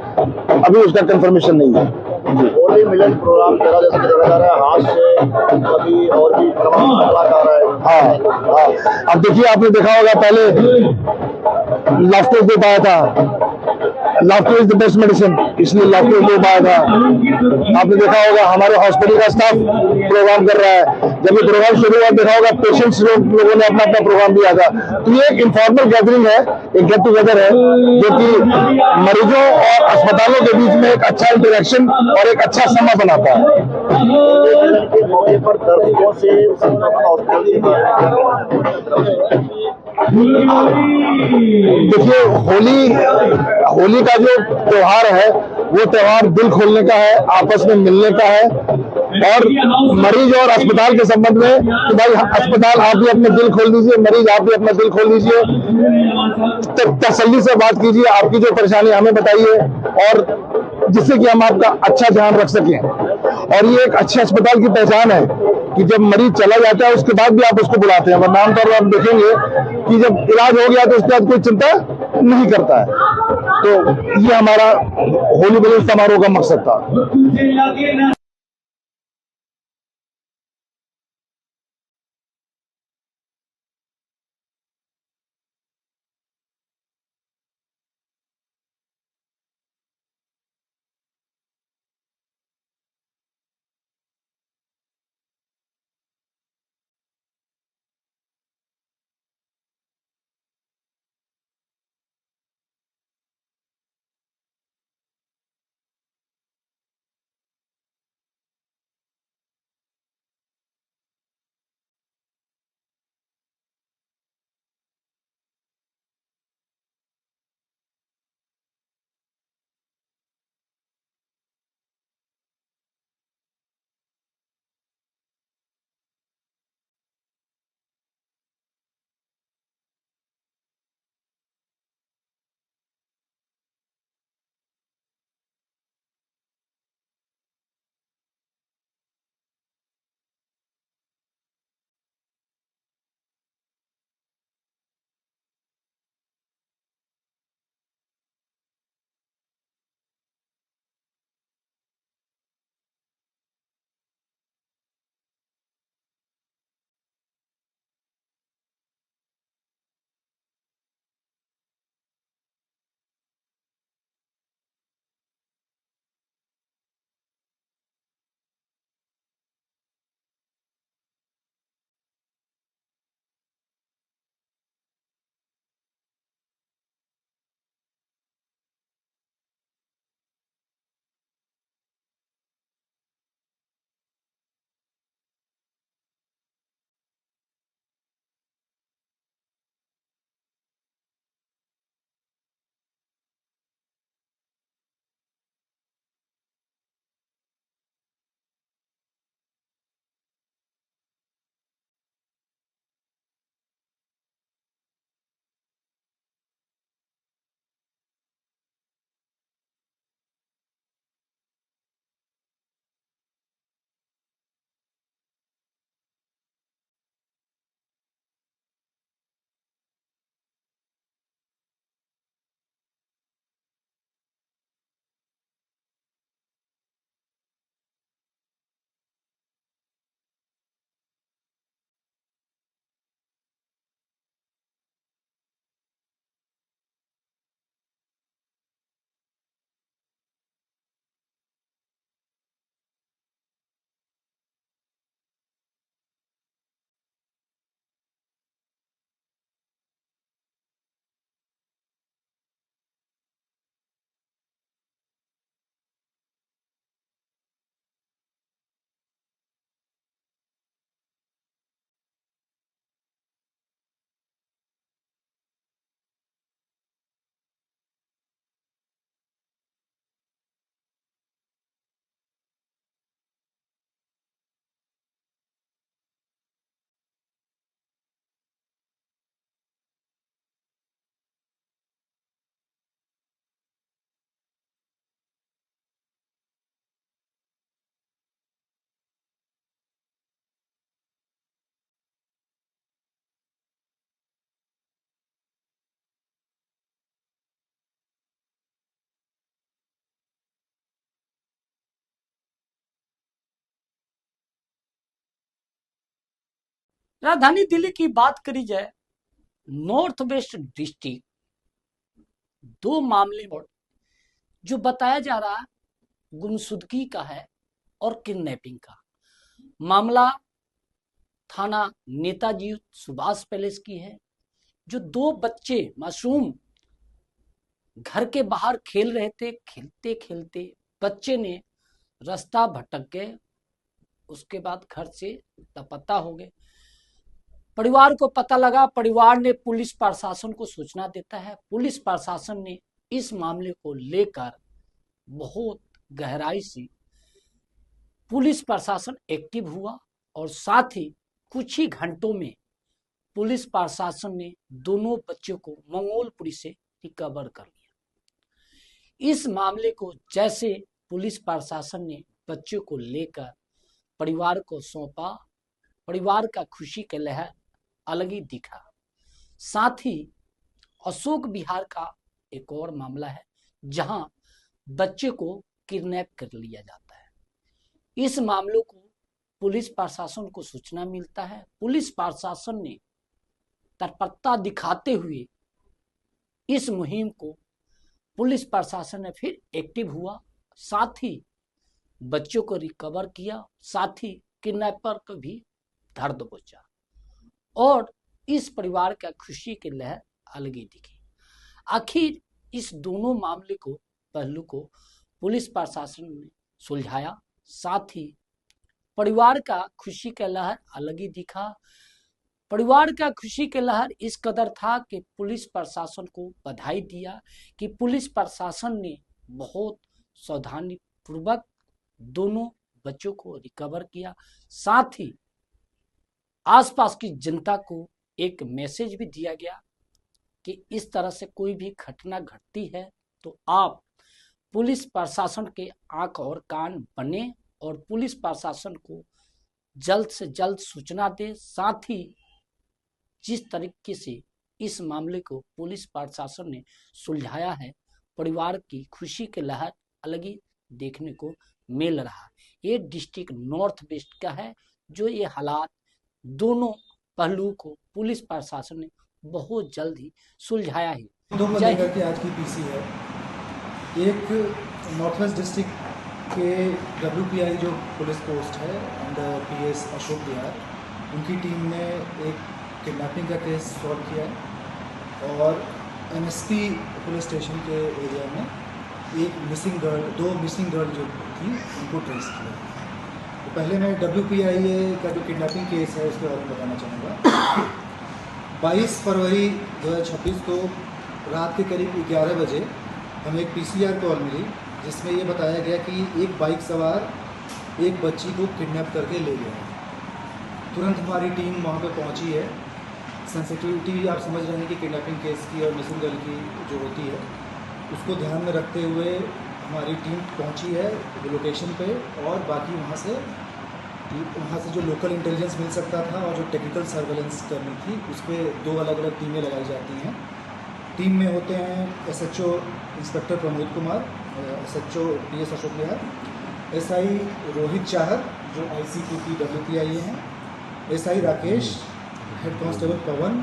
अभी उसका कंफर्मेशन नहीं है। होली मिलन प्रोग्राम तेरा जैसे कि चला जा रहा है, हाथ से कभी और भी कलाकार है। हाँ, अब देखिए आपने देखा होगा पहले लाफ्टर डे पाया था, laughter is the best medicine, इसलिए लाफ्टर डे पाया था। आपने देखा होगा हमारे हॉस्पिटल का स्टाफ प्रोग्राम कर रहा है, जब ये प्रोग्राम शुरू हुआ देखा होगा पेशेंट्स लोगों ने अपना अपना प्रोग्राम दिया था। तो ये एक इनफॉर्मल गैदरिंग है, एक गेट टुगेदर है, जो कि मरीजों और अस्पतालों के बीच में एक अच्छा इंटरेक्शन और एक अच्छा समय बनाता है। के मौके पर दर्शकों से देखिए होली का जो त्योहार है वो त्योहार दिल खोलने का है, आपस में मिलने का है, और मरीज और अस्पताल के संबंध में कि भाई अस्पताल आप भी अपना दिल खोल दीजिए, मरीज आप भी अपना दिल खोल दीजिए, तसल्ली से बात कीजिए, आपकी जो परेशानी हमें बताइए, और जिससे कि हम आपका अच्छा ध्यान रख सकें। और ये एक अच्छे अस्पताल की पहचान है कि जब मरीज चला जाता है उसके बाद भी आप उसको बुलाते हैं, वरना आमतौर पर आप देखेंगे कि जब इलाज हो गया तो उसके बाद कोई चिंता नहीं करता है। तो ये हमारा होली मिलन समारोह का मकसद था। राजधानी दिल्ली की बात करी जाए, नॉर्थ वेस्ट डिस्ट्रिक्ट 2 मामले में जो बताया जा रहा है गुमशुदगी का है और किडनैपिंग का। मामला थाना नेताजी सुभाष पैलेस की है। जो 2 बच्चे मासूम घर के बाहर खेल रहे थे, खेलते खेलते बच्चे ने रास्ता भटक गए, उसके बाद घर से लापता हो गए। परिवार को पता लगा, परिवार ने पुलिस प्रशासन को सूचना देता है। पुलिस प्रशासन ने इस मामले को लेकर बहुत गहराई से पुलिस प्रशासन एक्टिव हुआ और साथ ही कुछ ही घंटों में पुलिस प्रशासन ने दोनों बच्चों को मंगोलपुरी से रिकवर कर लिया। इस मामले को जैसे पुलिस प्रशासन ने बच्चों को लेकर परिवार को सौंपा, परिवार का खुशी का लहर अलग ही दिखा। साथ ही अशोक विहार का एक और मामला है जहां बच्चे को किडनैप कर लिया जाता है। इस मामलों को पुलिस प्रशासन को सूचना मिलता है। पुलिस प्रशासन ने तत्परता दिखाते हुए इस मुहिम को पुलिस प्रशासन ने फिर एक्टिव हुआ, साथ ही बच्चों को रिकवर किया, साथ ही किडनैपर को भी धर दबोचा और इस परिवार का खुशी की लहर अलग ही दिखी। आखिर इस दोनों मामले को पहलू को पुलिस प्रशासन ने सुलझाया, साथ ही परिवार का खुशी का लहर अलग ही दिखा। परिवार का खुशी का लहर इस कदर था कि पुलिस प्रशासन को बधाई दिया कि पुलिस प्रशासन ने बहुत सावधानी पूर्वक दोनों बच्चों को रिकवर किया। साथ ही आसपास की जनता को एक मैसेज भी दिया गया कि इस तरह से कोई भी घटना घटती है तो आप पुलिस प्रशासन के आंख और कान बने और पुलिस प्रशासन को जल्द से जल्द सूचना दे। साथ ही जिस तरीके से इस मामले को पुलिस प्रशासन ने सुलझाया है, परिवार की खुशी की लहर अलग ही देखने को मिल रहा है। ये डिस्ट्रिक्ट नॉर्थ वेस्ट का है जो ये हालात दोनों पहलुओं को पुलिस प्रशासन ने बहुत जल्द ही सुलझाया है। 2 बंदीगढ़ की आज की पीसी है। एक नॉर्थ वेस्ट डिस्ट्रिक्ट के WPI जो पुलिस पोस्ट है अंडर PS अशोक विहार, उनकी टीम ने एक किडनैपिंग का केस सॉल्व किया है और NSP पुलिस स्टेशन के एरिया में एक मिसिंग गर्ल, 2 मिसिंग गर्ल जो थी उनको ट्रेस किया। तो पहले मैं WPI का जो किडनैपिंग केस है उसके बारे में बताना चाहूँगा। 22 फरवरी 2026 को रात के करीब 11 बजे हमें एक PCR कॉल मिली जिसमें ये बताया गया कि एक बाइक सवार एक बच्ची को किडनैप करके ले गया। तुरंत हमारी टीम वहाँ पे पहुँची है। सेंसिटिविटी आप समझ रहे हैं कि किडनैपिंग केस की और मिसिंग गर्ल की जो होती है उसको ध्यान में रखते हुए हमारी टीम पहुँची है लोकेशन पे और बाकी वहाँ से जो लोकल इंटेलिजेंस मिल सकता था और जो टेक्निकल सर्वेलेंस करनी थी उस पर 2 अलग अलग टीमें लगाई जाती हैं। टीम में होते हैं SHO inspector Pramod Kumar, SHO PS Ashok Vihar, SI Rohit Chahat जो IC2 की WPI हैं, SI Rakesh, head constable Pawan,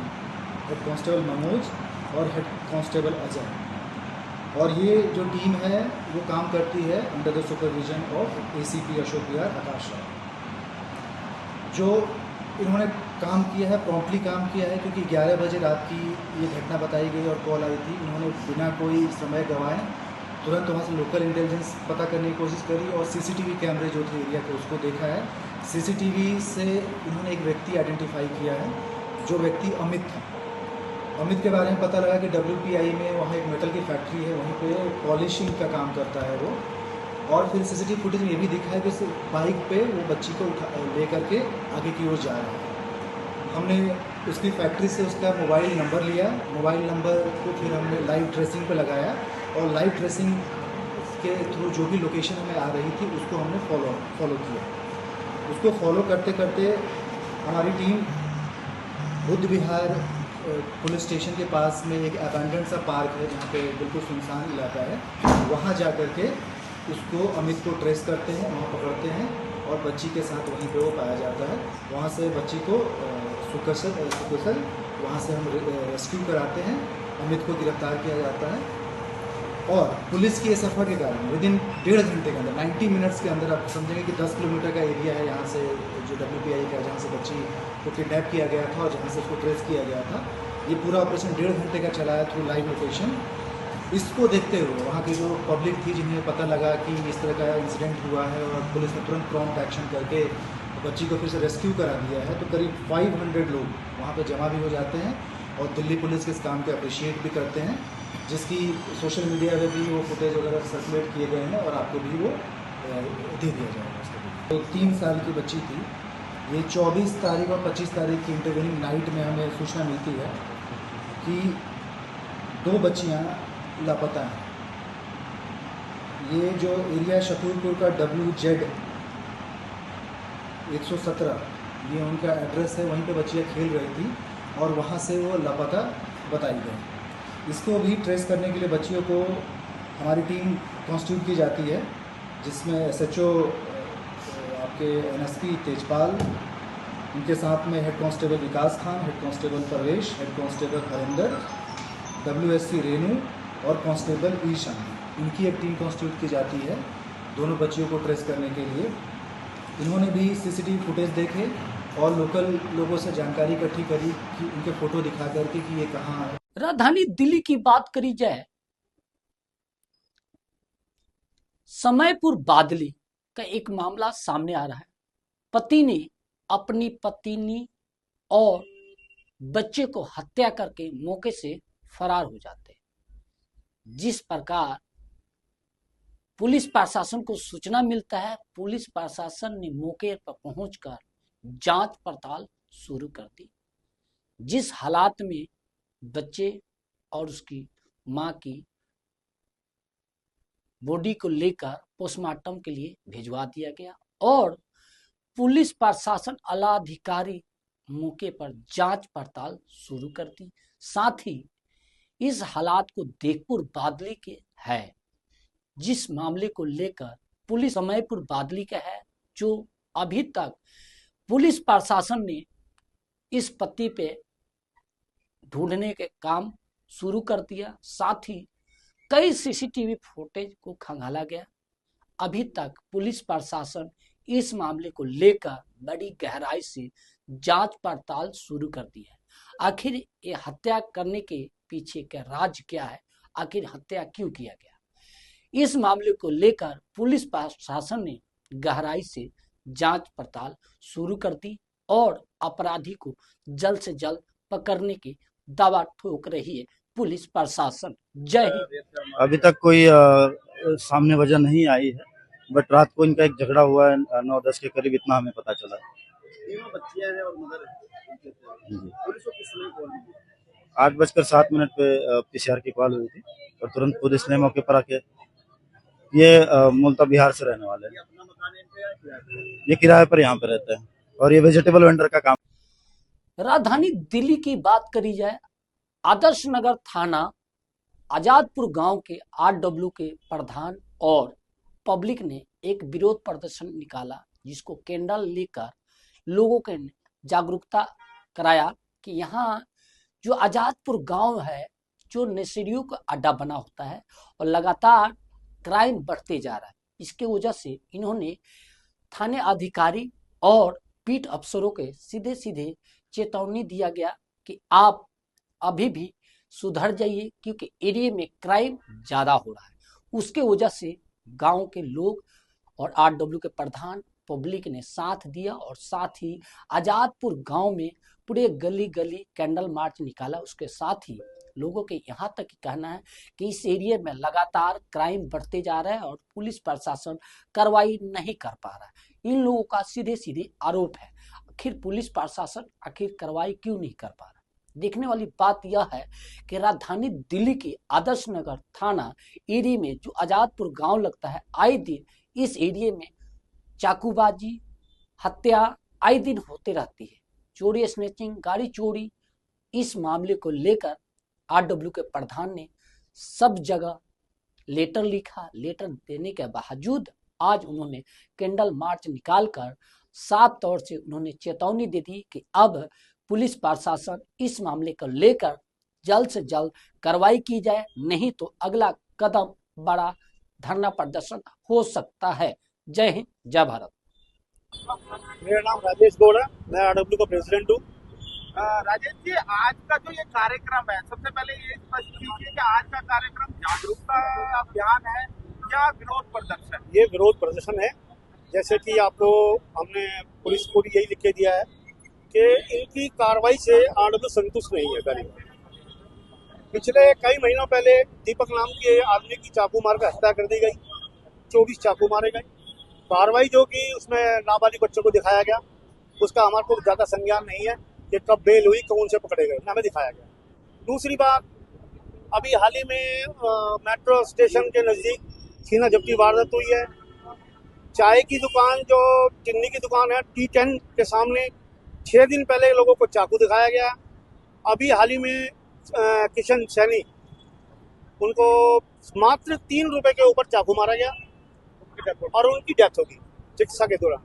head constable Manoj और हेड कांस्टेबल अजय। और ये जो टीम है वो काम करती है under the supervision of ACP Ashok Vihar Akash Rao. जो इन्होंने काम किया है, प्रॉम्प्टली काम किया है, क्योंकि 11 बजे रात की ये घटना बताई गई और कॉल आई थी। इन्होंने बिना कोई समय गंवाए तुरंत वहाँ से लोकल इंटेलिजेंस पता करने की कोशिश करी और CCTV कैमरे जो थे एरिया के उसको देखा है। CCTV से इन्होंने एक व्यक्ति आइडेंटिफाई किया है, जो व्यक्ति अमित था। अमित के बारे में पता लगा कि WPI में वहाँ एक मेटल की फैक्ट्री है, वहीं पे पॉलिशिंग का काम करता है वो। और फिर CCTV फुटेज में ये भी दिखा है कि उस बाइक पे वो बच्ची को ले करके आगे की ओर जा रहा है। हमने उसकी फैक्ट्री से उसका मोबाइल नंबर लिया, मोबाइल नंबर को फिर हमने लाइव ट्रेसिंग पे लगाया और लाइव ट्रेसिंग के थ्रू जो भी लोकेशन हमें आ रही थी उसको हमने फॉलो किया। उसको फॉलो करते करते हमारी टीम बुद्ध विहार पुलिस स्टेशन के पास में एक अबैंडन सा पार्क है जहाँ पे बिल्कुल सुनसान इलाका है, वहाँ जा कर के उसको अमित को ट्रेस करते हैं, वहाँ पकड़ते हैं और बच्ची के साथ वहीं पे वो पाया जाता है। वहाँ से बच्ची को सुकुशल वहाँ से हम रेस्क्यू कराते हैं, अमित को गिरफ्तार किया जाता है और पुलिस की इस एफर्ट के कारण विद इन 1.5 घंटे के अंदर 90 मिनट्स के अंदर आप समझेंगे कि 10 किलोमीटर का एरिया है यहाँ से जो WPI का, जहाँ से बच्ची को किडनैप किया गया था और जहाँ से उसको ट्रेस किया गया था। ये पूरा ऑपरेशन 1.5 घंटे का चला है थ्रू लाइव लोकेशन। इसको देखते हुए वहाँ की जो पब्लिक थी, जिन्हें पता लगा कि इस तरह का इंसिडेंट हुआ है और पुलिस ने तुरंत प्रॉम्प्ट एक्शन करके बच्ची को फिर से रेस्क्यू करा दिया है, तो करीब 500 लोग वहाँ पे जमा भी हो जाते हैं और दिल्ली पुलिस के इस काम को अप्रिशिएट भी करते हैं, जिसकी सोशल मीडिया पे भी वो फुटेज वगैरह सर्कुलेट किए गए हैं और आपको भी वो दे दिया जाएगा उसका। तो 3 साल की बच्ची थी। ये 24 तारीख और 25 तारीख की इंटरवेनिंग नाइट में हमें सूचना मिलती है कि 2 बच्चियाँ लापता हैं। ये जो एरिया शकूरपुर का WZ 117, ये उनका एड्रेस है, वहीं पे बच्चियाँ खेल रही थी और वहाँ से वो लापता बताई गई। इसको भी ट्रेस करने के लिए बच्चियों को हमारी टीम कॉन्स्टिट्यूट की जाती है, जिसमें SHO आपके NSP तेजपाल, उनके साथ में head constable Vikas Khan, head constable Parvesh, head constable Harinder, WSC Renu और कांस्टेबल ईशान, इनकी एक टीम कॉन्स्टिट्यूट की जाती है दोनों बच्चियों को ट्रेस करने के लिए। इन्होंने भी CCTV फुटेज देखे और लोकल लोगों से जानकारी इकट्ठी करी कि उनके फोटो दिखा करके कि ये कहाँ है। राजधानी दिल्ली की बात करी जाए, समयपुर बादली का एक मामला सामने आ रहा है। पति ने अपनी पत्नी और बच्चे को हत्या करके मौके से फरार हो जाते हैं। जिस प्रकार पुलिस प्रशासन को सूचना मिलता है, पुलिस प्रशासन ने मौके पर पहुंचकर जांच पड़ताल शुरू कर दी। जिस हालात में बच्चे और उसकी मां की बॉडी को लेकर पोस्टमार्टम के लिए भिजवा दिया गया और पुलिस प्रशासन आला अधिकारी मौके पर जांच पड़ताल शुरू कर दी। साथ ही इस हालात को देखपुर बादली के है, जिस मामले को लेकर पुलिस समयपुर बादली का है, जो अभी तक पुलिस प्रशासन ने इस पति पे ढूंढने के काम शुरू कर दिया। साथ ही कई CCTV फुटेज को खंगाला गया। अभी तक पुलिस प्रशासन इस मामले को लेकर बड़ी गहराई से जांच पड़ताल शुरू कर दी है। आखिर ये हत्या करने के पीछे का राज क्या है, आखिर हत्या क्यों किया गया, इस मामले को लेकर पुलिस प्रशासन ने गहराई से जांच पड़ताल शुरू कर दी और अपराधी को जल्द से जल्द पकड़ने की दावा ठोक रही है पुलिस प्रशासन। जय हिंद। अभी तक कोई सामने वजह नहीं आई है, बट रात को इनका एक झगड़ा हुआ है 9-10 के करीब, इतना हमें पता चला। 8:07 पे PCR की कॉल हुई थी और तुरंत पुलिस ने मौके पर आके, ये मूलतः बिहार से रहने वाले हैं, ये किराए पर यहाँ पे रहते हैं और ये वेजिटेबल वेंडर का काम। राजधानी दिल्ली की बात करी जाए, आदर्श नगर थाना आजादपुर गांव के RW के प्रधान और पब्लिक ने एक विरोध प्रदर्शन निकाला, जिसको कैंडल लेकर लोगों के जागरूकता कराया कि यहाँ जो आजादपुर गांव है, जो नशेड़ियों का अड्डा बना होता है और लगातार क्राइम बढ़ते जा रहा है। इसके वजह से इन्होंने थाने अधिकारी और पीट अफसरों के सीधे सीधे चेतावनी दिया गया कि आप अभी भी सुधर जाइए, क्योंकि एरिया में क्राइम ज्यादा हो रहा है। उसके वजह से गांव के लोग और RW के प्रधान पब्लिक ने साथ दिया और साथ ही आजादपुर गांव में पूरे गली गली कैंडल मार्च निकाला। उसके साथ ही लोगों के यहाँ तक कहना है कि इस एरिया में लगातार क्राइम बढ़ते जा रहा है और पुलिस प्रशासन कार्रवाई नहीं कर पा रहा है। इन लोगों का सीधे सीधे आरोप है, आखिर पुलिस प्रशासन आखिर कार्रवाई क्यों नहीं कर पा रहा। देखने वाली बात यह है कि राजधानी दिल्ली के आदर्श नगर थाना एरिया में जो आजादपुर गांव लगता है, आए दिन इस एरिया में चाकूबाजी, हत्या आए दिन होते रहती है, चोरी, स्नैचिंग, गाड़ी चोरी। इस मामले को लेकर RW के प्रधान ने सब जगह लेटर लिखा। लेटर देने के बावजूद आज उन्होंने कैंडल मार्च निकालकर साफ तौर से उन्होंने चेतावनी दे दी कि अब पुलिस प्रशासन इस मामले को लेकर जल्द से जल्द कार्रवाई की जाए, नहीं तो अगला कदम बड़ा धरना प्रदर्शन हो सकता है। जय हिंद, जय भारत। मेरा नाम राजेश गौड़ है, मैं आरडब्ल्यू का प्रेसिडेंट हूँ। राजेश जी, आज का जो ये कार्यक्रम है, सबसे पहले ये स्पष्ट कीजिए कि आज का कार्यक्रम जागरूकता अभियान है या विरोध प्रदर्शन? ये विरोध प्रदर्शन है। जैसे कि आपको हमने पुलिस को भी यही लिख के दिया है कि इनकी कार्रवाई से आरडब्ल्यू संतुष्ट नहीं है। गरीब पिछले कई महीनों पहले दीपक नाम के आदमी की चाकू मार कर हत्या कर दी गई, 24 चाकू मारे गए। कार्रवाई जो कि उसमें नाबालिग बच्चों को दिखाया गया, उसका हमारे को ज़्यादा संज्ञान नहीं है कि कब बेल हुई, कौन से पकड़े गए, हमें दिखाया गया। दूसरी बात, अभी हाल ही में मेट्रो स्टेशन के नज़दीक छीना झपटी वारदात हुई है। चाय की दुकान, जो चिन्नी की दुकान है T10 के सामने 6 दिन पहले लोगों को चाकू दिखाया गया। अभी हाल ही में किशन सैनी, उनको मात्र 3 रुपए के ऊपर चाकू मारा गया और उनकी डेथ होगी चिकित्सा के दौरान।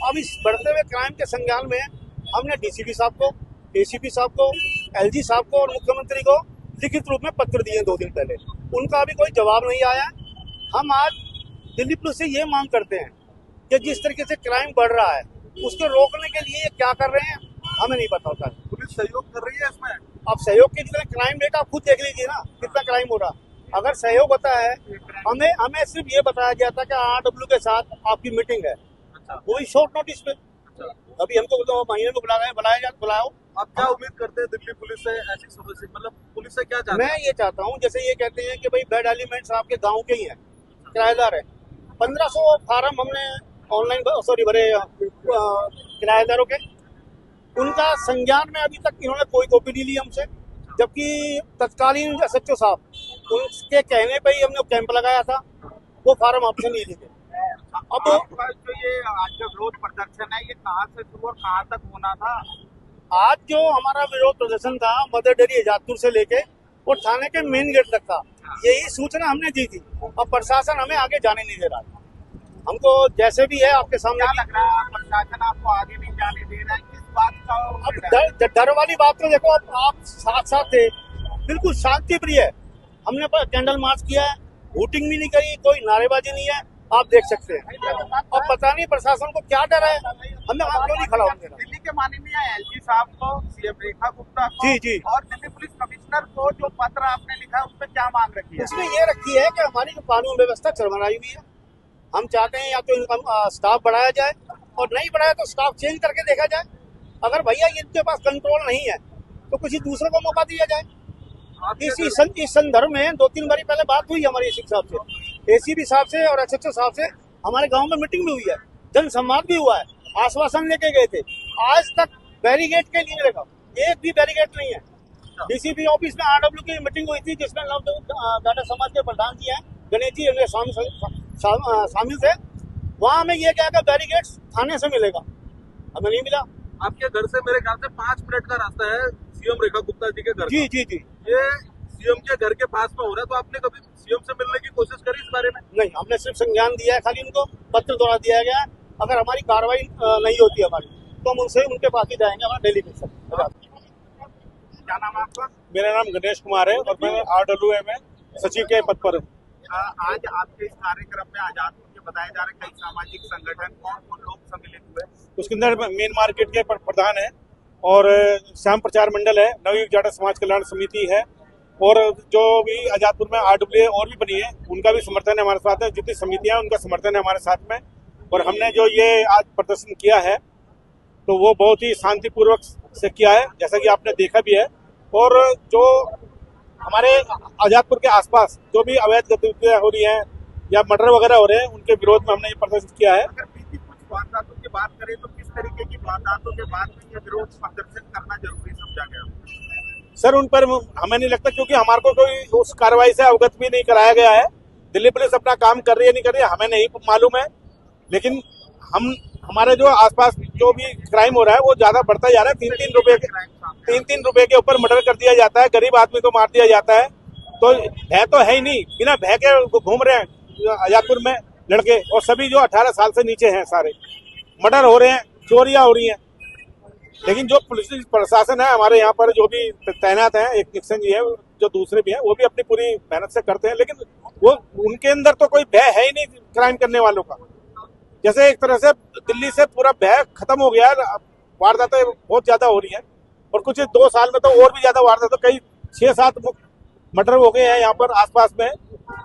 अब इस बढ़ते हुए क्राइम के संज्ञान में हमने डीसीपी साहब को, एसीपी साहब को, एलजी साहब को और मुख्यमंत्री को लिखित रूप में पत्र दिए 2 दिन पहले। उनका अभी कोई जवाब नहीं आया। हम आज दिल्ली पुलिस से ये मांग करते हैं कि जिस तरीके से क्राइम बढ़ रहा है उसको रोकने के लिए ये क्या कर रहे हैं हमें नहीं पता होता। पुलिस सहयोग कर रही है इसमें? अब सहयोग के जितना क्राइम रेट आप खुद देख लीजिए ना, कितना क्राइम हो रहा। अगर सहयोग होता है, हमें सिर्फ ये बताया गया था कि आरडब्ल्यू के साथ आपकी मीटिंग है, वो भी शॉर्ट नोटिस पे। अभी हमको तो महीने में बुलाओ। आप क्या उम्मीद करते हैं दिल्ली पुलिस से? ऐसी समस्या, मतलब पुलिस से क्या चाहते हैं? मैं ये चाहता हूँ, जैसे ये कहते हैं कि भाई बैड एलिमेंट्स आपके गाँव के ही हैं, किराएदार है। 1500 फार्म हमने ऑनलाइन भरे किराएदारों के, उनका संज्ञान में अभी तक इन्होंने कोई कॉपी नहीं ली हमसे, जबकि तत्कालीन SHO साहब उनके कहने पे ही हमने कैंप लगाया था, वो फार्म आपसे नहीं लिए। अब जो ये आज का विरोध प्रदर्शन है, ये कहाँ से शुरू और कहाँ तक होना था? आज जो हमारा विरोध प्रदर्शन था मदर डेयरी आजादपुर से लेके और थाने के मेन गेट तक था, यही सूचना हमने दी थी। अब प्रशासन हमें आगे जाने नहीं दे रहा है। हमको जैसे भी है आपके सामने लग रहा है प्रशासन आपको आगे नहीं जाने दे रहा है, किस बात का? अब डर वाली बात तो देखो, आप साथ थे, बिल्कुल शांति प्रिय है। हमने कैंडल मार्च किया है, वोटिंग भी नहीं करी, कोई नारेबाजी नहीं है, आप देख सकते हैं। अब पता नहीं प्रशासन को क्या डर है, हमें वहाँ क्यों नहीं खड़ा होने देना। दिल्ली के माननीय एलजी साहब को, सीएम रेखा गुप्ता को जी और दिल्ली पुलिस कमिश्नर को जो पत्र आपने लिखा है, उस पर क्या मांग रखी है? उसमें ये रखी है कि हमारी जो कानून व्यवस्था चरमराई हुई है। हम चाहते हैं या तो इनका स्टाफ बढ़ाया जाए, और नहीं बढ़ाया तो स्टाफ चेंज करके देखा जाए। अगर भैया इनके पास कंट्रोल नहीं है तो किसी दूसरे को मौका दिया जाए। इस संदर्भ में 2-3 बारी पहले बात हुई हमारी एसीपी साहब से, एसीपी साहब से और SHO साहब से। हमारे गांव में मीटिंग भी हुई है, जन संवाद भी हुआ है, आश्वासन लेके गए थे। आज तक बैरिकेड के लिए लगा, एक भी बैरिकेड नहीं है। डीसीपी ऑफिस में आरडब्ल्यू की मीटिंग हुई थी, जिसमें डाटा समाज के प्रधान जी हैं, गणेश जी शामिल थे। वहाँ हमें ये क्या बैरिकेड थाने से मिलेगा, हमें नहीं मिला। आपके घर से मेरे ख्याल से 5 मिनट का रास्ता है सीएम रेखा गुप्ता जी के घर। जी। ये सीएम के घर के पास में हो रहा है, तो आपने कभी सीएम से मिलने की कोशिश करी इस बारे में? नहीं, हमने सिर्फ संज्ञान दिया है, खाली उनको पत्र द्वारा दिया गया है। अगर हमारी कार्रवाई नहीं होती हमारी, तो हम उनके पास ही जाएंगे, हमारा डेली बेसिस। क्या नाम है आपका? मेरा नाम गणेश कुमार है और मैं RWA में सचिव के पद पर हूँ। आज आपके इस कार्यक्रम में आजादपुर के बताए जा रहे कई सामाजिक संगठन, कौन लोग सम्मिलित हुए? उसके अंदर मेन मार्केट के प्रधान है और श्याम प्रचार मंडल है, नवयुग जाटा समाज कल्याण समिति है, और जो भी आजादपुर में RWA और भी बनी है उनका भी समर्थन है हमारे साथ है। जितनी समितियां उनका समर्थन है हमारे साथ में। और हमने जो ये आज प्रदर्शन किया है तो वो बहुत ही शांतिपूर्वक से किया है, जैसा कि आपने देखा भी है। और जो हमारे आजादपुर के आसपास जो भी अवैध गतिविधियां हो रही हैं या मर्डर वगैरह हो रहे हैं, उनके विरोध में हमने ये प्रदर्शन किया है। अगर बीती कुछ वारदातों की बात करें तो किस तरीके की वारदातों के बाद में ये विरोध प्रदर्शन करना जरूरी समझा गया? सर, उन पर हमें नहीं लगता, क्योंकि हमारे को कोई उस कार्रवाई से अवगत भी नहीं कराया गया है। दिल्ली पुलिस अपना काम कर रही है नहीं कर रही है हमें नहीं मालूम है, लेकिन हमारे जो आसपास जो भी क्राइम हो रहा है वो ज्यादा बढ़ता जा रहा है। 3-3 रुपए के ऊपर मर्डर कर दिया जाता है, गरीब आदमी को मार दिया जाता है। तो भय तो है ही नहीं, बिना भय के घूम रहे हैं आजादपुर में लड़के, और सभी जो 18 साल से नीचे हैं सारे। मर्डर हो रहे हैं, चोरियां हो रही हैं, लेकिन जो पुलिस प्रशासन है हमारे यहाँ पर, जो भी तैनात हैं, एक निक्सन जी है, जो दूसरे भी हैं, वो भी अपनी पूरी मेहनत से करते हैं, लेकिन वो उनके अंदर तो कोई भय है ही नहीं क्राइम करने वालों का। जैसे एक तरह से दिल्ली से पूरा भय खत्म हो गया है, वारदातें बहुत ज्यादा हो रही है, और कुछ 2 साल में तो और भी ज्यादा वारदातें, कई 6-7 मर्डर हो गए हैं यहाँ पर आसपास में।